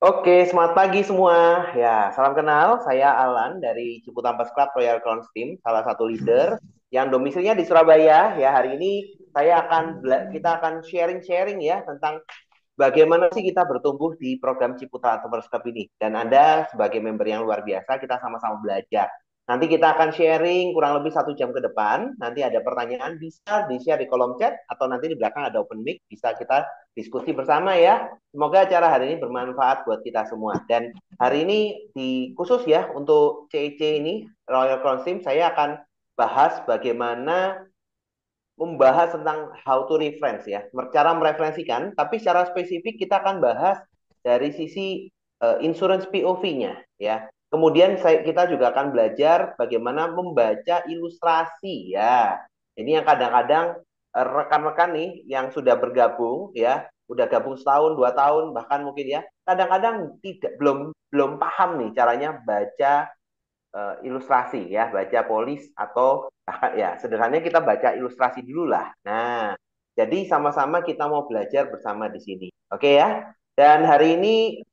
Oke, selamat pagi semua. Ya, salam kenal. Saya Alan dari Ciputat Club Royal Crowns Team, salah satu leader yang domisilinya di Surabaya. Ya, hari ini kita akan sharing-sharing ya tentang bagaimana sih kita bertumbuh di program Ciputra Entrepreneurs Club ini. Dan Anda sebagai member yang luar biasa, kita sama-sama belajar. Nanti kita akan sharing kurang lebih 1 jam ke depan. Nanti ada pertanyaan, bisa di-share di kolom chat, atau nanti di belakang ada open mic, bisa kita diskusi bersama ya. Semoga acara hari ini bermanfaat buat kita semua. Dan hari ini khusus ya untuk CEC ini, Royal Crown Team, saya akan bahas bagaimana membahas tentang how to reference ya, cara mereferensikan, tapi secara spesifik kita akan bahas dari sisi insurance POV-nya ya. Kemudian kita juga akan belajar bagaimana membaca ilustrasi ya. Ini yang kadang-kadang rekan-rekan nih yang sudah bergabung ya, udah gabung setahun, 2 tahun, bahkan mungkin ya, kadang-kadang tidak belum belum paham nih caranya baca ilustrasi ya, baca polis atau ya sederhananya kita baca ilustrasi dulu lah. Nah, jadi sama-sama kita mau belajar bersama di sini. Oke ya. Dan hari ini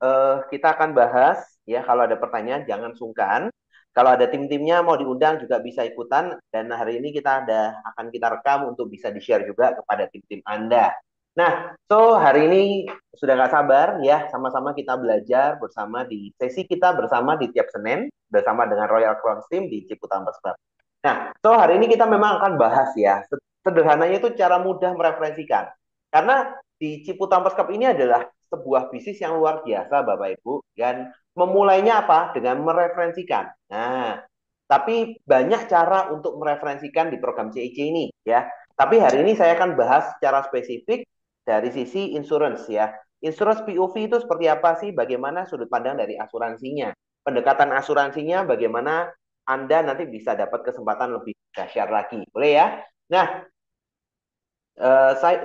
kita akan bahas ya kalau ada pertanyaan jangan sungkan. Kalau ada tim-timnya mau diundang juga bisa ikutan dan hari ini akan kita rekam untuk bisa di-share juga kepada tim-tim Anda. Nah, so hari ini sudah nggak sabar ya, sama-sama kita belajar bersama di sesi kita bersama di tiap Senin bersama dengan Royal Crown Team di Ciputat Club. Nah, so hari ini kita memang akan bahas ya, sederhananya itu cara mudah mereferensikan. Karena di Ciputat Club ini adalah sebuah bisnis yang luar biasa, Bapak Ibu, dan memulainya apa? Dengan mereferensikan. Nah, tapi banyak cara untuk mereferensikan di program CIC ini ya. Tapi hari ini saya akan bahas secara spesifik dari sisi insurance ya. Insurance POV itu seperti apa sih? Bagaimana sudut pandang dari asuransinya? Pendekatan asuransinya bagaimana Anda nanti bisa dapat kesempatan lebih dahsyat lagi. Boleh ya? Nah,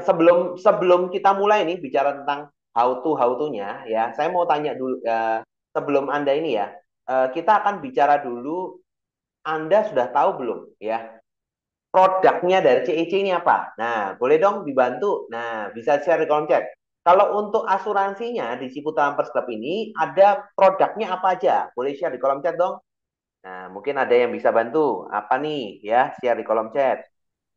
sebelum sebelum kita mulai nih bicara tentang how to-nya ya, saya mau tanya dulu sebelum Anda ini ya, kita akan bicara dulu Anda sudah tahu belum ya produknya dari CEC ini apa? Nah, boleh dong dibantu. Nah, bisa share di kolom chat. Kalau untuk asuransinya di Ciputat Club ini ada produknya apa aja? Boleh share di kolom chat dong. Nah, mungkin ada yang bisa bantu. Apa nih ya? Share di kolom chat.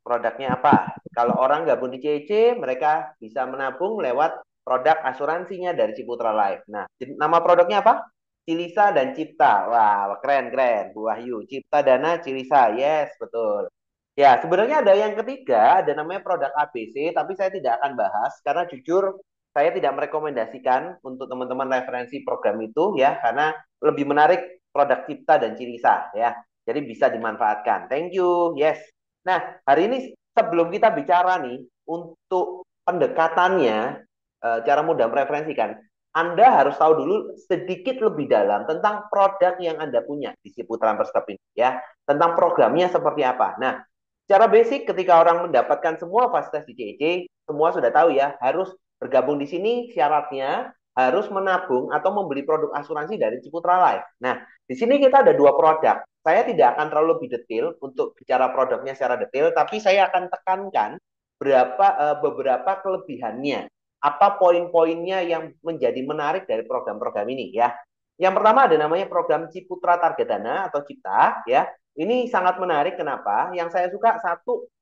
Produknya apa? Kalau orang gabung di CEC, mereka bisa menabung lewat produk asuransinya dari Ciputra Life. Nah, nama produknya apa? Cilisa dan Cipta. Wah, keren keren. Bu Wahyu, Cipta Dana Cilisa. Yes, betul. Ya, sebenarnya ada yang ketiga, ada namanya produk ABC, tapi saya tidak akan bahas karena jujur saya tidak merekomendasikan untuk teman-teman referensi program itu ya, karena lebih menarik produk Cipta dan Cilisa ya. Jadi bisa dimanfaatkan. Thank you. Yes. Nah, hari ini sebelum kita bicara nih untuk pendekatannya, cara mudah mereferensikan, Anda harus tahu dulu sedikit lebih dalam tentang produk yang Anda punya di si Putra Perskep ini ya, tentang programnya seperti apa. Nah, secara basic ketika orang mendapatkan semua fasilitas di CEC, semua sudah tahu ya, harus bergabung di sini syaratnya harus menabung atau membeli produk asuransi dari Ciputra Life. Nah, di sini kita ada dua produk. Saya tidak akan terlalu lebih detail untuk bicara produknya secara detail, tapi saya akan tekankan beberapa kelebihannya. Apa poin-poinnya yang menjadi menarik dari program-program ini ya. Yang pertama ada namanya program Ciputra Target Dana atau Cipta ya. Ini sangat menarik kenapa? Yang saya suka satu,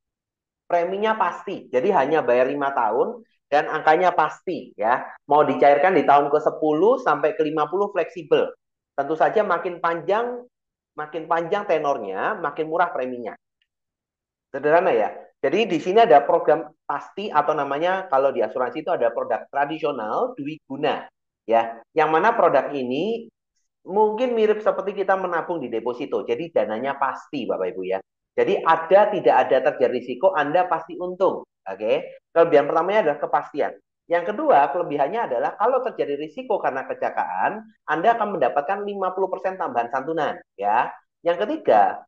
preminya pasti. Jadi hanya bayar 5 tahun dan angkanya pasti ya. Mau dicairkan di tahun ke-10 sampai ke-50 fleksibel. Tentu saja makin panjang tenornya, makin murah preminya. Sederhana ya. Jadi di sini ada program pasti atau namanya kalau di asuransi itu ada produk tradisional dwiguna ya. Yang mana produk ini mungkin mirip seperti kita menabung di deposito. Jadi dananya pasti Bapak Ibu ya. Jadi tidak ada terjadi risiko, Anda pasti untung. Oke. Kelebihan pertamanya adalah kepastian. Yang kedua, kelebihannya adalah kalau terjadi risiko karena kecelakaan, Anda akan mendapatkan 50% tambahan santunan ya. Yang ketiga,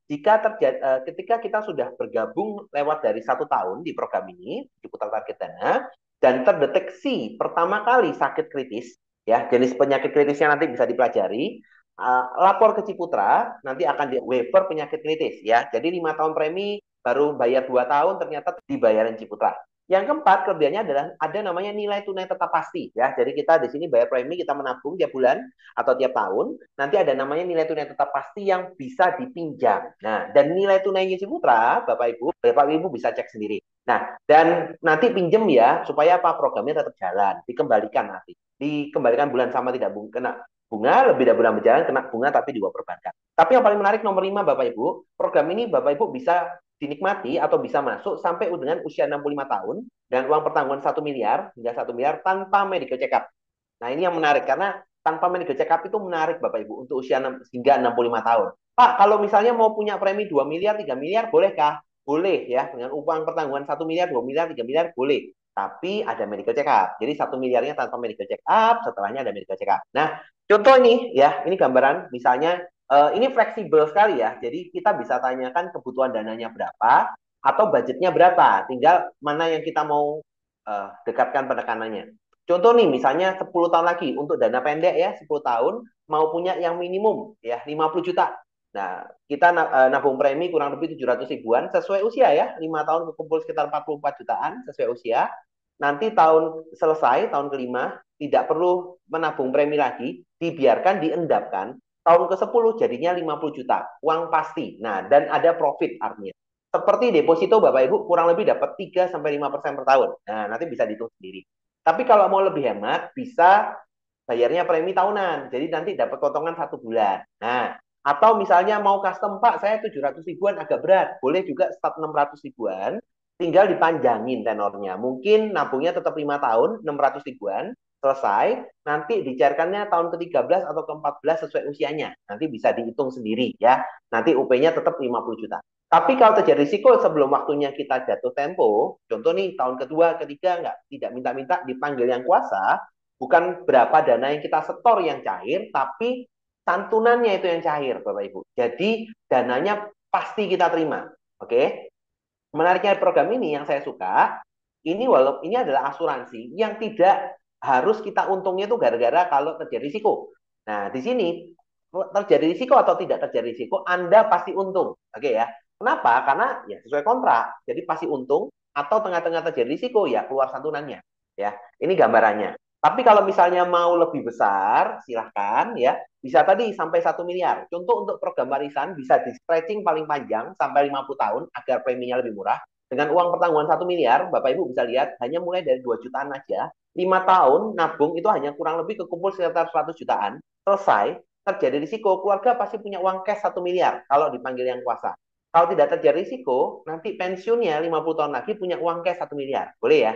ketika kita sudah bergabung lewat dari 1 tahun di program ini, di Putar Target Dana, dan terdeteksi pertama kali sakit kritis, ya jenis penyakit kritisnya nanti bisa dipelajari, lapor ke Ciputra, nanti akan di waiver penyakit kritis, ya. Jadi 5 tahun premi, baru bayar 2 tahun, ternyata dibayarin Ciputra. Yang keempat, kelebihannya adalah ada namanya nilai tunai tetap pasti ya. Jadi kita di sini bayar premi, kita menabung tiap bulan atau tiap tahun. Nanti ada namanya nilai tunai tetap pasti yang bisa dipinjam. Nah, dan nilai tunainya Ciputra, Bapak Ibu bisa cek sendiri. Nah, dan nanti pinjem ya supaya apa programnya tetap jalan, dikembalikan nanti. Dikembalikan bulan sama tidak kena bunga, lebih dari bulan berjalan kena bunga tapi di bawah perbankan. Tapi yang paling menarik nomor 5 Bapak Ibu, program ini Bapak Ibu bisa dinikmati atau bisa masuk sampai dengan usia 65 tahun dan uang pertanggungan 1 miliar hingga 1 miliar tanpa medical check up. Nah, ini yang menarik karena tanpa medical check up itu menarik Bapak Ibu untuk usia hingga 65 tahun. Pak, kalau misalnya mau punya premi 2 miliar, 3 miliar, bolehkah? Boleh ya, dengan uang pertanggungan 1 miliar, 2 miliar, 3 miliar, boleh. Tapi ada medical check up. Jadi 1 miliarnya tanpa medical check up, setelahnya ada medical check up. Nah, contoh ini ya, ini gambaran misalnya ini fleksibel sekali ya. Jadi kita bisa tanyakan kebutuhan dananya berapa atau budgetnya berapa. Tinggal mana yang kita mau dekatkan penekanannya. Contoh nih, misalnya 10 tahun lagi untuk dana pendek ya, 10 tahun mau punya yang minimum ya 50 juta. Nah, kita nabung premi kurang lebih 700 ribuan sesuai usia ya. 5 tahun kekumpul sekitar 44 jutaan sesuai usia. Nanti tahun selesai, tahun kelima, tidak perlu menabung premi lagi, dibiarkan diendapkan tahun ke-10 jadinya 50 juta, uang pasti. Nah, dan ada profit artinya. Seperti deposito Bapak Ibu kurang lebih dapat 3-5% per tahun. Nah, nanti bisa dihitung sendiri. Tapi kalau mau lebih hemat, bisa bayarnya premi tahunan. Jadi nanti dapat potongan 1 bulan. Nah, atau misalnya mau custom, Pak, saya 700 ribuan agak berat. Boleh juga start 600 ribuan, tinggal dipanjangin tenornya. Mungkin nabungnya tetap 5 tahun, 600 ribuan, selesai, nanti dicairkannya tahun ke-13 atau ke-14 sesuai usianya. Nanti bisa dihitung sendiri ya. Nanti UP-nya tetap 50 juta. Tapi kalau terjadi risiko sebelum waktunya kita jatuh tempo, contoh nih tahun kedua, ketiga nggak tidak minta-minta dipanggil yang kuasa, bukan berapa dana yang kita setor yang cair, tapi santunannya itu yang cair, Bapak Ibu. Jadi dananya pasti kita terima. Oke? Menariknya program ini yang saya suka, ini walaupun ini adalah asuransi yang tidak harus kita untungnya itu gara-gara kalau terjadi risiko. Nah, di sini terjadi risiko atau tidak terjadi risiko, Anda pasti untung. Oke ya. Kenapa? Karena ya sesuai kontrak. Jadi pasti untung atau tengah-tengah terjadi risiko ya keluar santunannya. Ya, ini gambarannya. Tapi kalau misalnya mau lebih besar, silahkan ya. Bisa tadi sampai 1 miliar. Contoh untuk program warisan bisa di stretching paling panjang sampai 50 tahun agar preminya lebih murah. Dengan uang pertanggungan 1 miliar, Bapak Ibu bisa lihat hanya mulai dari 2 jutaan aja. 5 tahun nabung itu hanya kurang lebih kekumpul sekitar 100 jutaan. Selesai, terjadi risiko, keluarga pasti punya uang cash 1 miliar kalau dipanggil yang kuasa. Kalau tidak terjadi risiko, nanti pensiunnya 50 tahun lagi punya uang cash 1 miliar. Boleh ya?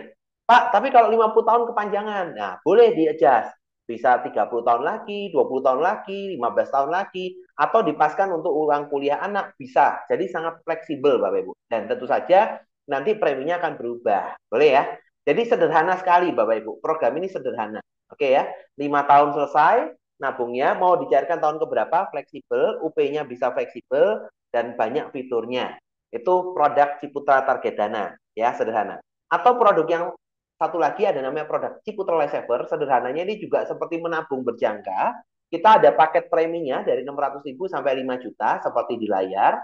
Pak, tapi kalau 50 tahun kepanjangan, nah boleh di-adjust. Bisa 30 tahun lagi, 20 tahun lagi, 15 tahun lagi, atau dipaskan untuk uang kuliah anak, bisa. Jadi sangat fleksibel Bapak Ibu. Dan tentu saja nanti preminya akan berubah. Boleh ya? Jadi sederhana sekali Bapak Ibu. Program ini sederhana. Oke ya, 5 tahun selesai, nabungnya mau dicairkan tahun keberapa, fleksibel, UP-nya bisa fleksibel, dan banyak fiturnya. Itu produk Ciputra Target Dana, ya sederhana. Atau produk yang satu lagi ada namanya produk Ciputra Life Saver. Sederhananya ini juga seperti menabung berjangka. Kita ada paket preminya dari 600.000 sampai 5 juta seperti di layar.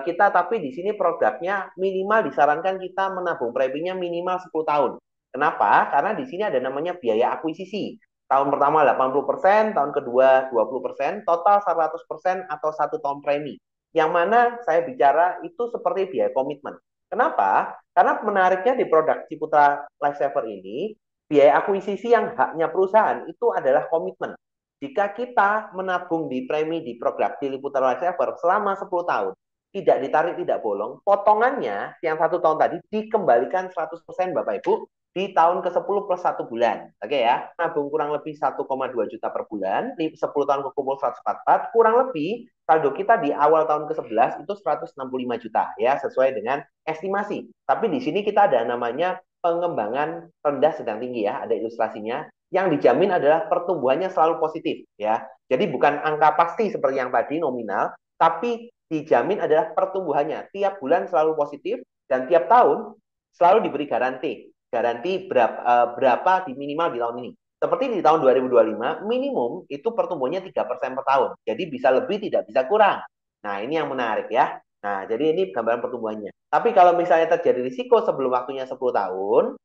Kita tapi di sini produknya minimal disarankan kita menabung preminya minimal 10 tahun. Kenapa? Karena di sini ada namanya biaya akuisisi. Tahun pertama 80%, tahun kedua 20%, total 100% atau 1 tahun premi. Yang mana saya bicara itu seperti biaya komitmen. Kenapa? Karena menariknya di produk Ciputra Lifesaver ini, biaya akuisisi yang haknya perusahaan itu adalah komitmen. Jika kita menabung di premi di program di Ciputra Lifesaver selama 10 tahun, tidak ditarik, tidak bolong, potongannya yang 1 tahun tadi dikembalikan 100% Bapak Ibu di tahun ke-10 plus 1 bulan. Oke ya, nabung kurang lebih 1,2 juta per bulan, di 10 tahun kekumpul 144, kurang lebih saldo kita di awal tahun ke-11 itu 165 juta ya, sesuai dengan estimasi. Tapi di sini kita ada namanya pengembangan rendah sedang tinggi ya, ada ilustrasinya. Yang dijamin adalah pertumbuhannya selalu positif ya. Jadi bukan angka pasti seperti yang tadi nominal, tapi dijamin adalah pertumbuhannya. Tiap bulan selalu positif dan tiap tahun selalu diberi garansi. Garansi berapa di minimal di tahun ini. Seperti di tahun 2025, minimum itu pertumbuhannya 3% per tahun. Jadi bisa lebih, tidak bisa kurang. Nah, ini yang menarik ya. Nah, jadi ini gambaran pertumbuhannya. Tapi kalau misalnya terjadi risiko sebelum waktunya 10 tahun,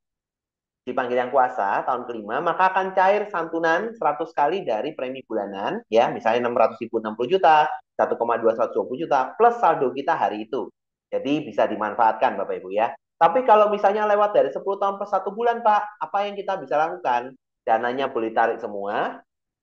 dipanggil yang kuasa tahun kelima, maka akan cair santunan 100 kali dari premi bulanan, ya, misalnya 600.000 60 juta, 1,2 120 juta, plus saldo kita hari itu. Jadi bisa dimanfaatkan Bapak Ibu ya. Tapi kalau misalnya lewat dari 10 tahun per 1 bulan, Pak, apa yang kita bisa lakukan? Dananya boleh tarik semua,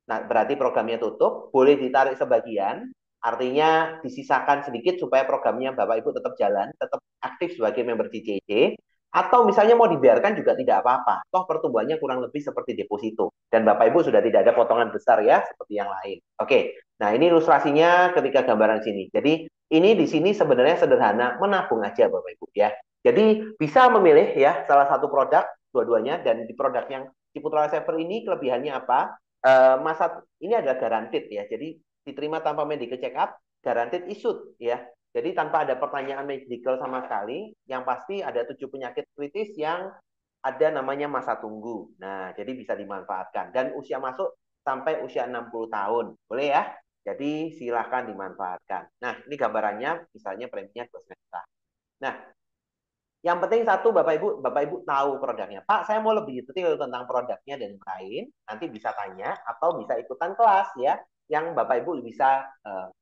nah berarti programnya tutup, boleh ditarik sebagian, artinya disisakan sedikit supaya programnya Bapak Ibu tetap jalan, tetap aktif sebagai member CCC, atau misalnya mau dibiarkan juga tidak apa-apa. Toh pertumbuhannya kurang lebih seperti deposito. Dan Bapak Ibu sudah tidak ada potongan besar ya, seperti yang lain. Oke, nah ini ilustrasinya ketika gambaran sini. Jadi ini di sini sebenarnya sederhana, menabung aja Bapak Ibu ya. Jadi bisa memilih ya salah satu produk, dua-duanya, dan di produk yang Ciputra Saver ini kelebihannya apa? Masa ini adalah guaranteed ya. Jadi diterima tanpa medical check up, guaranteed issued ya. Jadi tanpa ada pertanyaan medical sama sekali, yang pasti ada 7 penyakit kritis yang ada namanya masa tunggu. Nah, jadi bisa dimanfaatkan. Dan usia masuk sampai usia 60 tahun. Boleh ya? Jadi silahkan dimanfaatkan. Nah, ini gambarannya misalnya preminya 12 juta. Nah, yang penting satu Bapak Ibu tahu produknya. Pak, saya mau lebih detail tentang produknya dan lain. Nanti bisa tanya atau bisa ikutan kelas ya, yang Bapak Ibu bisa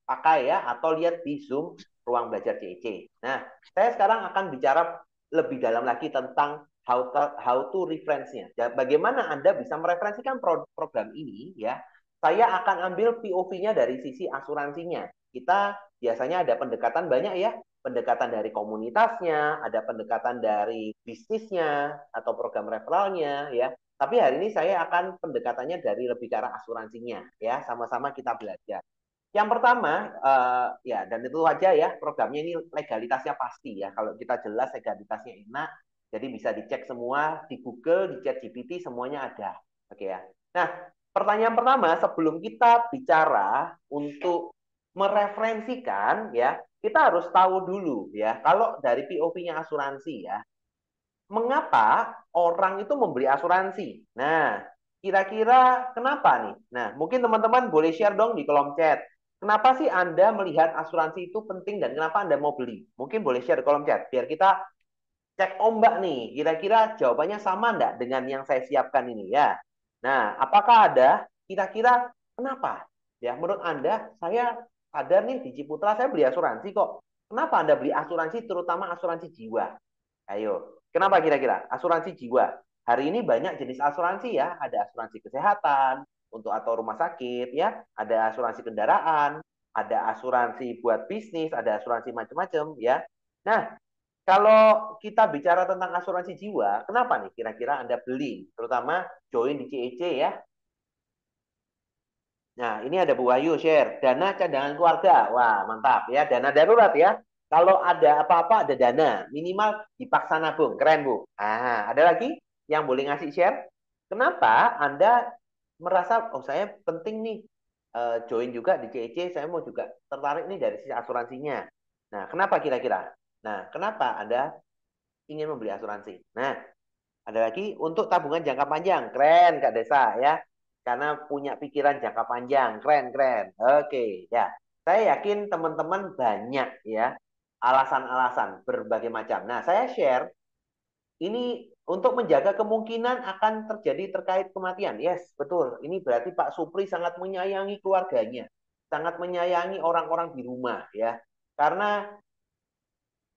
pakai ya, atau lihat di Zoom ruang belajar CEC. Nah, saya sekarang akan bicara lebih dalam lagi tentang how to reference-nya. Bagaimana Anda bisa mereferensikan program ini ya. Saya akan ambil POV-nya dari sisi asuransinya. Kita biasanya ada pendekatan banyak ya, pendekatan dari komunitasnya, ada pendekatan dari bisnisnya atau program referralnya ya. Tapi hari ini saya akan pendekatannya dari lebih ke arah asuransinya ya, sama-sama kita belajar. Yang pertama ya, dan itu aja ya, programnya ini legalitasnya pasti ya. Kalau kita jelas legalitasnya enak, jadi bisa dicek semua di Google, di ChatGPT semuanya ada. Oke ya. Nah, pertanyaan pertama sebelum kita bicara untuk mereferensikan ya, kita harus tahu dulu ya, kalau dari POV-nya asuransi ya, mengapa orang itu membeli asuransi? Nah, kira-kira kenapa nih? Nah, mungkin teman-teman boleh share dong di kolom chat. Kenapa sih Anda melihat asuransi itu penting dan kenapa Anda mau beli? Mungkin boleh share di kolom chat, biar kita cek ombak nih. Kira-kira jawabannya sama enggak dengan yang saya siapkan ini ya? Nah, apakah ada kira-kira kenapa? Ya, menurut Anda, saya sadar nih di Ciputra saya beli asuransi kok. Kenapa Anda beli asuransi, terutama asuransi jiwa? Ayo, kenapa kira-kira? Asuransi jiwa. Hari ini banyak jenis asuransi ya. Ada asuransi kesehatan untuk atau rumah sakit ya. Ada asuransi kendaraan, ada asuransi buat bisnis, ada asuransi macam-macam ya. Nah, kalau kita bicara tentang asuransi jiwa, kenapa nih kira-kira Anda beli? Terutama join di CEC ya. Nah, ini ada Bu Wahyu share. Dana cadangan keluarga. Wah, mantap ya. Dana darurat ya. Kalau ada apa-apa ada dana. Minimal dipaksa nabung. Keren, Bu. Ah, ada lagi yang boleh ngasih share? Kenapa Anda merasa, oh saya penting nih join juga di CEC, saya mau juga tertarik nih dari sisi asuransinya. Nah, kenapa kira-kira? Nah, kenapa Anda ingin membeli asuransi? Nah, ada lagi untuk tabungan jangka panjang. Keren Kak Desa ya. Karena punya pikiran jangka panjang. Keren, keren. Oke, ya. Saya yakin teman-teman banyak ya alasan-alasan berbagai macam. Nah, saya share ini untuk menjaga kemungkinan akan terjadi terkait kematian. Yes, betul. Ini berarti Pak Supri sangat menyayangi keluarganya. Sangat menyayangi orang-orang di rumah ya. Karena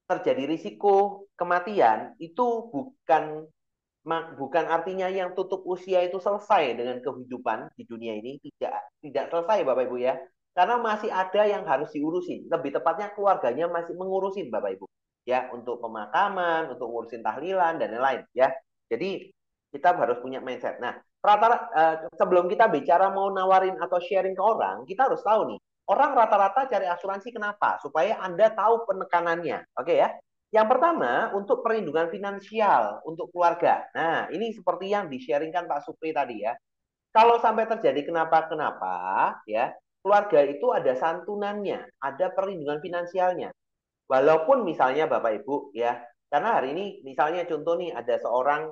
terjadi risiko kematian itu bukan artinya yang tutup usia itu selesai dengan kehidupan di dunia ini, tidak selesai Bapak Ibu ya, karena masih ada yang harus diurusin, lebih tepatnya keluarganya masih mengurusin Bapak Ibu ya, untuk pemakaman, untuk ngurusin tahlilan dan lain-lain ya. Jadi kita harus punya mindset. Nah, sebelum kita bicara mau nawarin atau sharing ke orang, kita harus tahu nih, orang rata-rata cari asuransi kenapa? Supaya Anda tahu penekanannya. Oke ya. Yang pertama, untuk perlindungan finansial untuk keluarga. Nah, ini seperti yang di-sharingkan Pak Supri tadi ya. Kalau sampai terjadi kenapa-kenapa, ya, keluarga itu ada santunannya, ada perlindungan finansialnya. Walaupun misalnya Bapak Ibu, ya, karena hari ini misalnya contoh nih ada seorang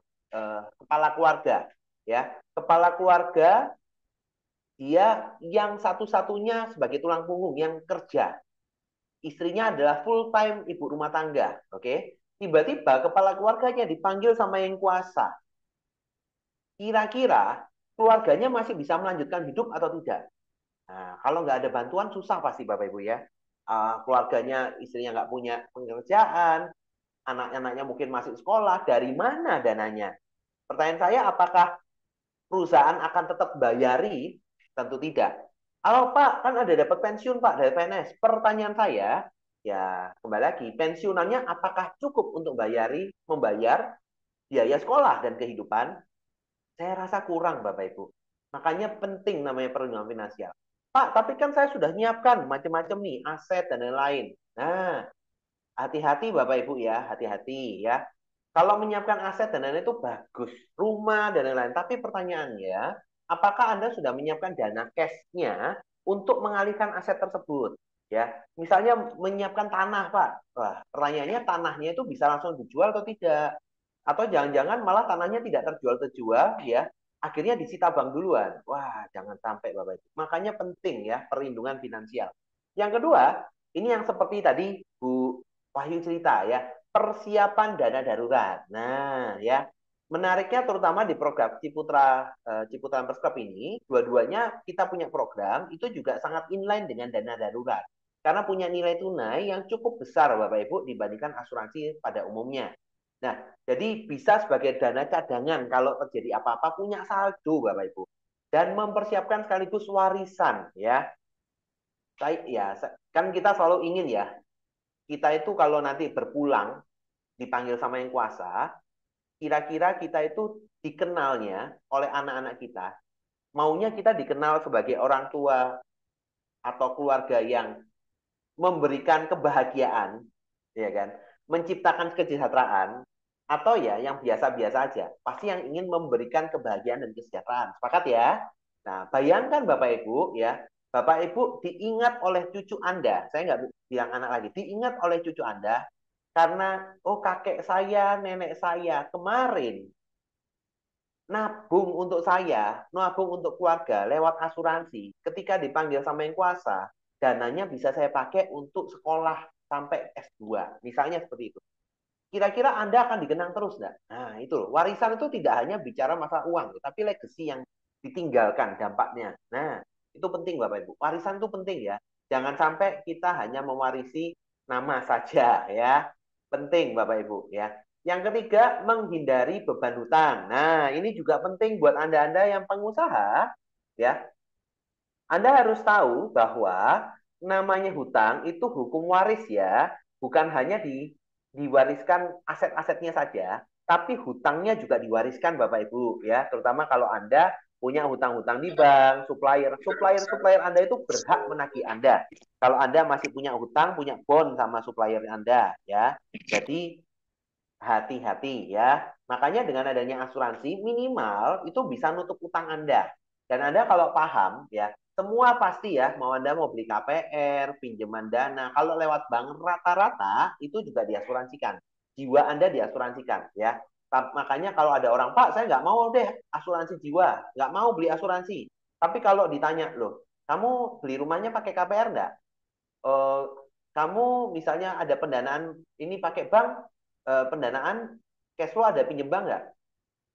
kepala keluarga, ya, kepala keluarga dia yang satu-satunya sebagai tulang punggung yang kerja istrinya adalah full time ibu rumah tangga, oke? Tiba-tiba kepala keluarganya dipanggil sama yang kuasa. Kira-kira keluarganya masih bisa melanjutkan hidup atau tidak? Nah, kalau nggak ada bantuan susah pasti Bapak Ibu ya. Keluarganya, istrinya nggak punya pekerjaan, anak-anaknya mungkin masih sekolah, dari mana dananya? Pertanyaan saya, apakah perusahaan akan tetap bayari? Tentu tidak. Halo Pak, kan ada dapat pensiun Pak dari PNS. Pertanyaan saya, ya kembali lagi, pensiunannya apakah cukup untuk membayar biaya sekolah dan kehidupan? Saya rasa kurang Bapak Ibu. Makanya penting namanya perlindungan finansial. Pak, tapi kan saya sudah nyiapkan macam-macam nih, aset dan lain-lain. Nah, hati-hati Bapak Ibu ya, hati-hati ya. Kalau menyiapkan aset dan lain-lain itu bagus, rumah dan lain-lain. Tapi pertanyaannya, apakah Anda sudah menyiapkan dana cash-nya untuk mengalihkan aset tersebut? Ya, misalnya menyiapkan tanah, Pak. Wah, pertanyaannya tanahnya itu bisa langsung dijual atau tidak? Atau jangan-jangan malah tanahnya tidak terjual-terjual, ya. Akhirnya disita bank duluan. Wah, jangan sampai Bapak Ibu. Makanya penting ya perlindungan finansial. Yang kedua, ini yang seperti tadi Bu Wahyu cerita ya, persiapan dana darurat. Nah, ya, menariknya terutama di program Ciputra Perskop ini, dua-duanya kita punya program itu juga sangat inline dengan dana darurat. Karena punya nilai tunai yang cukup besar Bapak Ibu dibandingkan asuransi pada umumnya. Nah, jadi bisa sebagai dana cadangan kalau terjadi apa-apa punya saldo Bapak Ibu. Dan mempersiapkan sekaligus warisan ya. Kan kita selalu ingin ya, kita itu kalau nanti berpulang dipanggil sama yang kuasa, kira-kira kita itu dikenalnya oleh anak-anak kita, maunya kita dikenal sebagai orang tua atau keluarga yang memberikan kebahagiaan, ya kan, menciptakan kesejahteraan, atau ya yang biasa-biasa aja, pasti yang ingin memberikan kebahagiaan dan kesejahteraan. Sepakat ya? Nah, bayangkan Bapak Ibu ya, Bapak Ibu diingat oleh cucu Anda, saya nggak bilang anak lagi, diingat oleh cucu Anda, karena, oh kakek saya, nenek saya, kemarin nabung untuk saya, nabung untuk keluarga lewat asuransi. Ketika dipanggil sama yang kuasa, dananya bisa saya pakai untuk sekolah sampai S2. Misalnya seperti itu. Kira-kira Anda akan dikenang terus nggak? Nah, itu loh. Warisan itu tidak hanya bicara masalah uang, tapi legacy yang ditinggalkan dampaknya. Nah, itu penting Bapak Ibu. Warisan itu penting ya. Jangan sampai kita hanya mewarisi nama saja ya. Penting Bapak Ibu ya. Yang ketiga, menghindari beban hutang. Nah, ini juga penting buat Anda-Anda yang pengusaha ya. Anda harus tahu bahwa namanya hutang itu hukum waris ya, bukan hanya diwariskan aset-asetnya saja, tapi hutangnya juga diwariskan Bapak Ibu ya, terutama kalau Anda punya hutang-hutang di bank, supplier Anda itu berhak menagih Anda. Kalau Anda masih punya hutang, punya bond sama supplier Anda ya. Jadi hati-hati ya. Makanya dengan adanya asuransi minimal itu bisa nutup utang Anda. Dan Anda kalau paham ya, semua pasti ya, mau Anda mau beli KPR, pinjaman dana, kalau lewat bank rata-rata itu juga diasuransikan. Jiwa Anda diasuransikan ya. Makanya kalau ada orang, Pak, saya nggak mau deh asuransi jiwa, nggak mau beli asuransi. Tapi kalau ditanya, loh, kamu beli rumahnya pakai KPR nggak? Eh, Kamu misalnya ada pendanaan ini pakai bank, pendanaan cash flow ada pinjem bank nggak?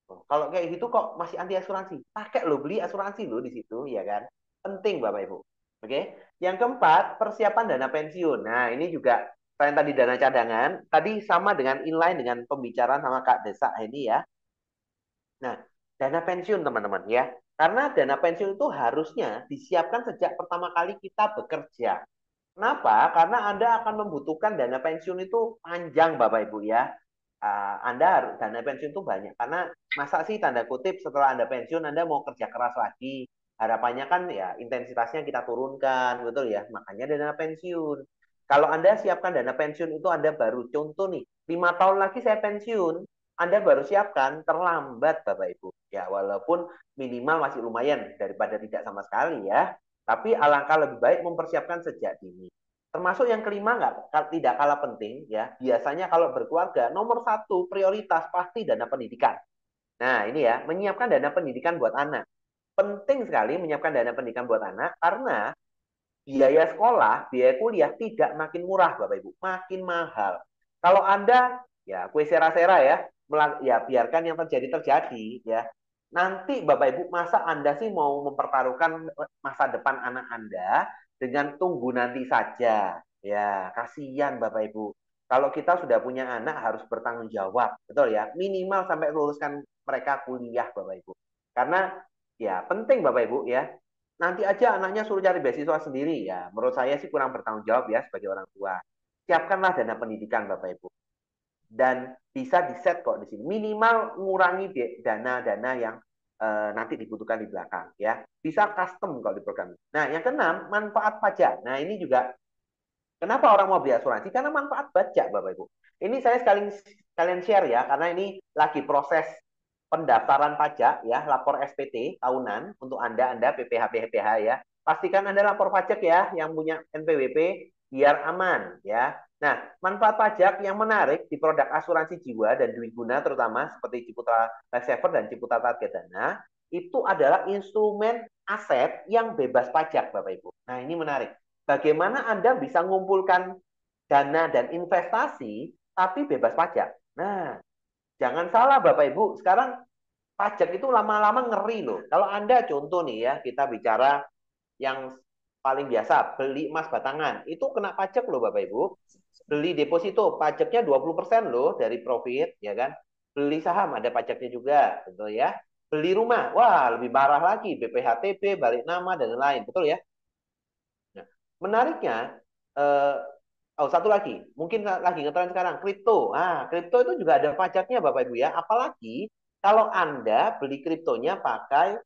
Oh, kalau kayak gitu kok masih anti asuransi? Pakai lo, beli asuransi lo di situ, ya kan? Penting Bapak Ibu. Oke. Yang keempat, persiapan dana pensiun. Nah, ini juga selain tadi dana cadangan, tadi sama dengan inline dengan pembicaraan sama Kak Desa ini ya. Nah, dana pensiun teman-teman ya. Karena dana pensiun itu harusnya disiapkan sejak pertama kali kita bekerja. Kenapa? Karena Anda akan membutuhkan dana pensiun itu panjang, Bapak Ibu ya. Anda harus dana pensiun itu banyak. Karena masa sih tanda kutip setelah Anda pensiun Anda mau kerja keras lagi. Harapannya kan ya intensitasnya kita turunkan, betul ya. Makanya dana pensiun. Kalau Anda siapkan dana pensiun itu Anda baru contoh nih, 5 tahun lagi saya pensiun, Anda baru siapkan terlambat Bapak Ibu. Ya walaupun minimal masih lumayan daripada tidak sama sekali ya. Tapi alangkah lebih baik mempersiapkan sejak dini. Termasuk yang kelima tidak kalah penting ya. Biasanya kalau berkeluarga nomor satu prioritas pasti dana pendidikan. Nah ini ya menyiapkan dana pendidikan buat anak. Penting sekali menyiapkan dana pendidikan buat anak karena biaya sekolah, biaya kuliah tidak makin murah, Bapak Ibu, makin mahal. Kalau Anda ya kue sera-sera ya, ya biarkan yang terjadi ya. Nanti Bapak Ibu, masa Anda sih mau mempertaruhkan masa depan anak Anda dengan tunggu nanti saja? Ya, kasihan Bapak Ibu. Kalau kita sudah punya anak harus bertanggung jawab, betul ya? Minimal sampai luluskan mereka kuliah Bapak Ibu. Karena ya penting Bapak Ibu ya, nanti aja anaknya suruh cari beasiswa sendiri ya. Menurut saya sih kurang bertanggung jawab ya sebagai orang tua. Siapkanlah dana pendidikan Bapak Ibu. Dan bisa di set kok di sini. Minimal ngurangi dana-dana yang nanti dibutuhkan di belakang ya. Bisa custom kalau di program. Nah, yang keenam, manfaat pajak. Nah, ini juga kenapa orang mau beli asuransi? Karena manfaat pajak, Bapak Ibu. Ini saya sekalian share ya, karena ini lagi proses pendaftaran pajak ya, lapor SPT tahunan untuk Anda PPH PPH ya. Pastikan Anda lapor pajak ya yang punya NPWP biar aman ya. Nah, manfaat pajak yang menarik di produk asuransi jiwa dan dwiguna terutama seperti Ciputra Life Saver dan Ciputra Target Dana itu adalah instrumen aset yang bebas pajak Bapak Ibu. Nah, ini menarik. Bagaimana Anda bisa mengumpulkan dana dan investasi tapi bebas pajak. Nah, jangan salah Bapak Ibu, sekarang pajak itu lama-lama ngeri loh. Kalau Anda contoh nih ya, kita bicara yang paling biasa, beli emas batangan, itu kena pajak loh Bapak Ibu. Beli deposito, pajaknya 20% loh dari profit, ya kan? Beli saham, ada pajaknya juga, betul ya. Beli rumah, wah lebih parah lagi, BPHTB, balik nama, dan lain-lain, betul ya? Nah, menariknya, eh, oh satu lagi, mungkin lagi ngetren sekarang, kripto. Ah, kripto itu juga ada pajaknya Bapak Ibu ya. Apalagi kalau Anda beli kriptonya pakai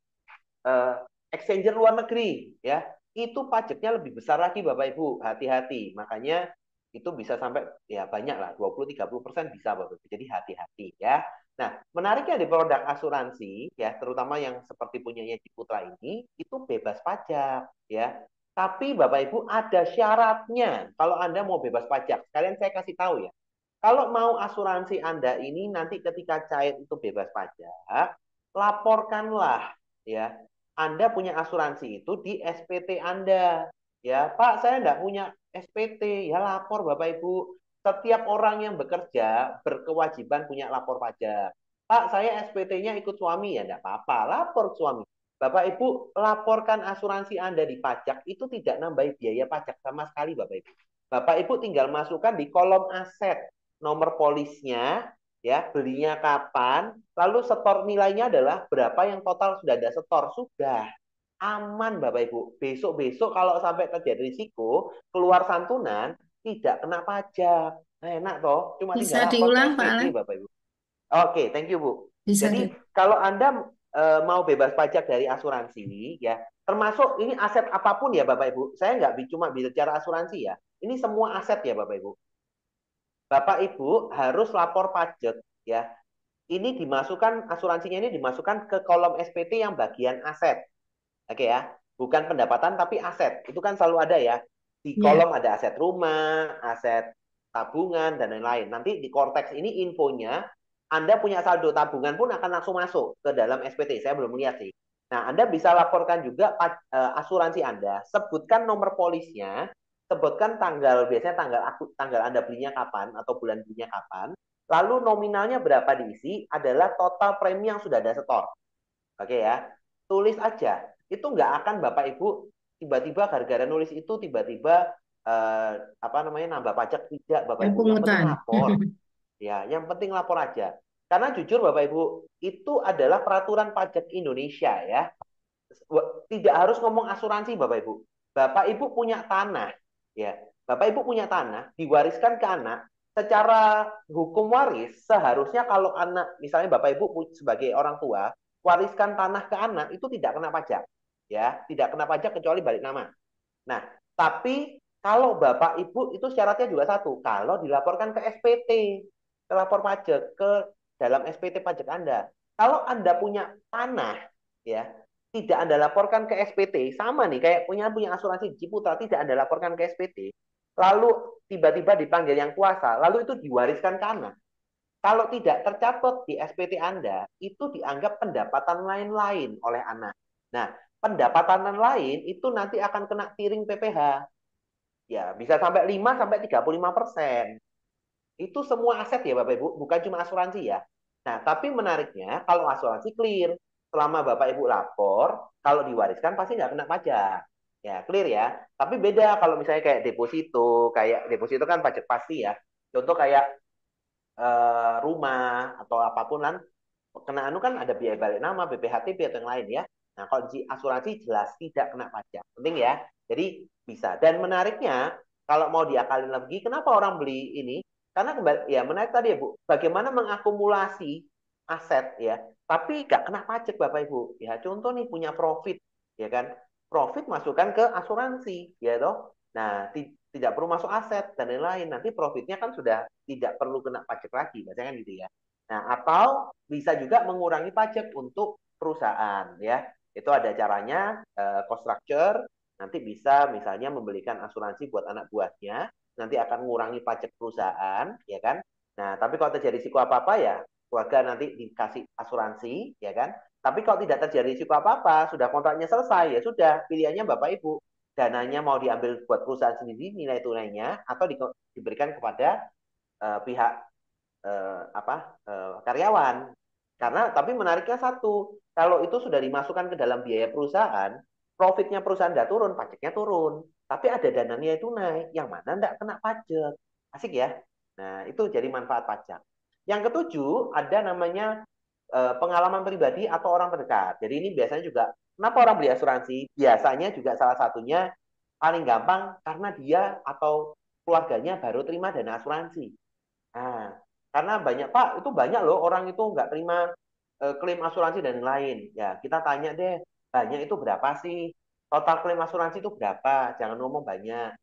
eh, exchanger luar negeri, ya, itu pajaknya lebih besar lagi Bapak Ibu. Hati-hati. Makanya itu bisa sampai ya banyak lah, 20-30% bisa Bapak Ibu. Jadi hati-hati ya. Nah, menariknya di produk asuransi ya, terutama yang seperti punyanya Ciputra ini, itu bebas pajak ya. Tapi Bapak Ibu ada syaratnya kalau Anda mau bebas pajak. Sekalian saya kasih tahu ya. Kalau mau asuransi Anda ini nanti ketika cair itu bebas pajak, laporkanlah ya. Anda punya asuransi itu di SPT Anda. Ya, Pak, saya enggak punya SPT. Ya lapor Bapak Ibu. Setiap orang yang bekerja berkewajiban punya lapor pajak. Pak, saya SPT-nya ikut suami ya enggak apa-apa, lapor suami. Bapak Ibu, laporkan asuransi Anda di pajak itu tidak nambah biaya pajak sama sekali Bapak Ibu. Bapak Ibu tinggal masukkan di kolom aset nomor polisnya, ya belinya kapan, lalu setor nilainya adalah berapa yang total sudah ada setor, sudah aman Bapak Ibu. Besok-besok kalau sampai terjadi risiko, keluar santunan, tidak kena pajak. Nah, enak toh, cuma Bisa tinggal lapor ke diulang, Pak SPT Alan? Bapak Ibu. Oke, thank you Bu. Bisa di. Jadi kalau Anda mau bebas pajak dari asuransi, ya termasuk ini aset apapun ya Bapak Ibu. Saya nggak cuma bicara asuransi ya. Ini semua aset ya Bapak Ibu. Bapak Ibu harus lapor pajak ya. Ini dimasukkan asuransinya ini dimasukkan ke kolom SPT yang bagian aset. Oke ya. Bukan pendapatan tapi aset. Itu kan selalu ada ya. Di Ya. kolom ada aset rumah, aset tabungan dan lain-lain. Nanti di Cortex ini infonya Anda punya saldo tabungan pun akan langsung masuk ke dalam SPT. Saya belum lihat sih. Nah, Anda bisa laporkan juga asuransi Anda, sebutkan nomor polisnya, sebutkan tanggal, biasanya tanggal Anda belinya kapan atau bulan belinya kapan, lalu nominalnya berapa diisi adalah total premi yang sudah ada setor. Oke ya, tulis aja. Itu nggak akan Bapak Ibu tiba-tiba gara-gara nulis itu tiba-tiba apa namanya nambah pajak, tidak Bapak Ya, Ibu. Yang penting pungutan. lapor. Ya, yang penting lapor aja. Karena jujur Bapak Ibu, itu adalah peraturan pajak Indonesia ya. Tidak harus ngomong asuransi Bapak Ibu. Bapak Ibu punya tanah, ya. Bapak Ibu punya tanah diwariskan ke anak, secara hukum waris seharusnya kalau anak misalnya Bapak Ibu sebagai orang tua wariskan tanah ke anak itu tidak kena pajak, ya, tidak kena pajak kecuali balik nama. Nah, tapi kalau Bapak Ibu itu syaratnya juga satu, kalau dilaporkan ke SPT, ke lapor pajak, ke dalam SPT pajak Anda. Kalau Anda punya tanah, ya, tidak Anda laporkan ke SPT, sama nih kayak punya asuransi Ciputra, tidak Anda laporkan ke SPT, lalu tiba-tiba dipanggil yang kuasa, lalu itu diwariskan ke anak. Kalau tidak tercatat di SPT Anda, itu dianggap pendapatan lain-lain oleh anak. Nah, pendapatan lain itu nanti akan kena tiring PPh. Ya, bisa sampai 5 sampai 35%. Itu semua aset ya Bapak Ibu, bukan cuma asuransi ya. Nah, tapi menariknya kalau asuransi clear, selama Bapak Ibu lapor, kalau diwariskan pasti nggak kena pajak. Ya, clear ya. Tapi beda kalau misalnya kayak deposito kan pajak pasti ya. Contoh kayak rumah atau apapun kan kena anu kan ada biaya balik nama, BPHTB atau yang lain ya. Nah, kalau di asuransi jelas tidak kena pajak. Penting ya. Jadi bisa. Dan menariknya, kalau mau diakalin lagi, kenapa orang beli ini? Karena kembali, ya menarik tadi ya Bu, bagaimana mengakumulasi aset ya, tapi nggak kena pajak Bapak Ibu. Ya contoh nih punya profit, ya kan? Profit masukkan ke asuransi, ya toh. Nah, tidak perlu masuk aset dan lain-lain. Nanti profitnya kan sudah tidak perlu kena pajak lagi, biasanya kan gitu ya. Nah, atau bisa juga mengurangi pajak untuk perusahaan ya. Itu ada caranya cost structure nanti bisa misalnya membelikan asuransi buat anak buahnya, nanti akan mengurangi pajak perusahaan ya kan. Nah, tapi kalau terjadi risiko apa-apa ya keluarga nanti dikasih asuransi ya kan. Tapi kalau tidak terjadi risiko apa-apa, sudah kontraknya selesai ya sudah pilihannya Bapak Ibu. Dananya mau diambil buat perusahaan sendiri nilai tunainya atau diberikan kepada pihak karyawan. Karena tapi menariknya satu, kalau itu sudah dimasukkan ke dalam biaya perusahaan, profitnya perusahaan tidak turun, pajaknya turun. Tapi ada dana nilai tunai yang mana tidak kena pajak. Asik ya. Nah, itu jadi manfaat pajak. Yang ketujuh, ada namanya pengalaman pribadi atau orang terdekat. Jadi ini biasanya juga, kenapa orang beli asuransi? Biasanya juga salah satunya paling gampang karena dia atau keluarganya baru terima dana asuransi. Nah, karena banyak Pak, itu banyak loh orang itu nggak terima klaim asuransi dan lain. Ya, kita tanya deh, banyak itu berapa sih? Total klaim asuransi itu berapa? Jangan ngomong banyak.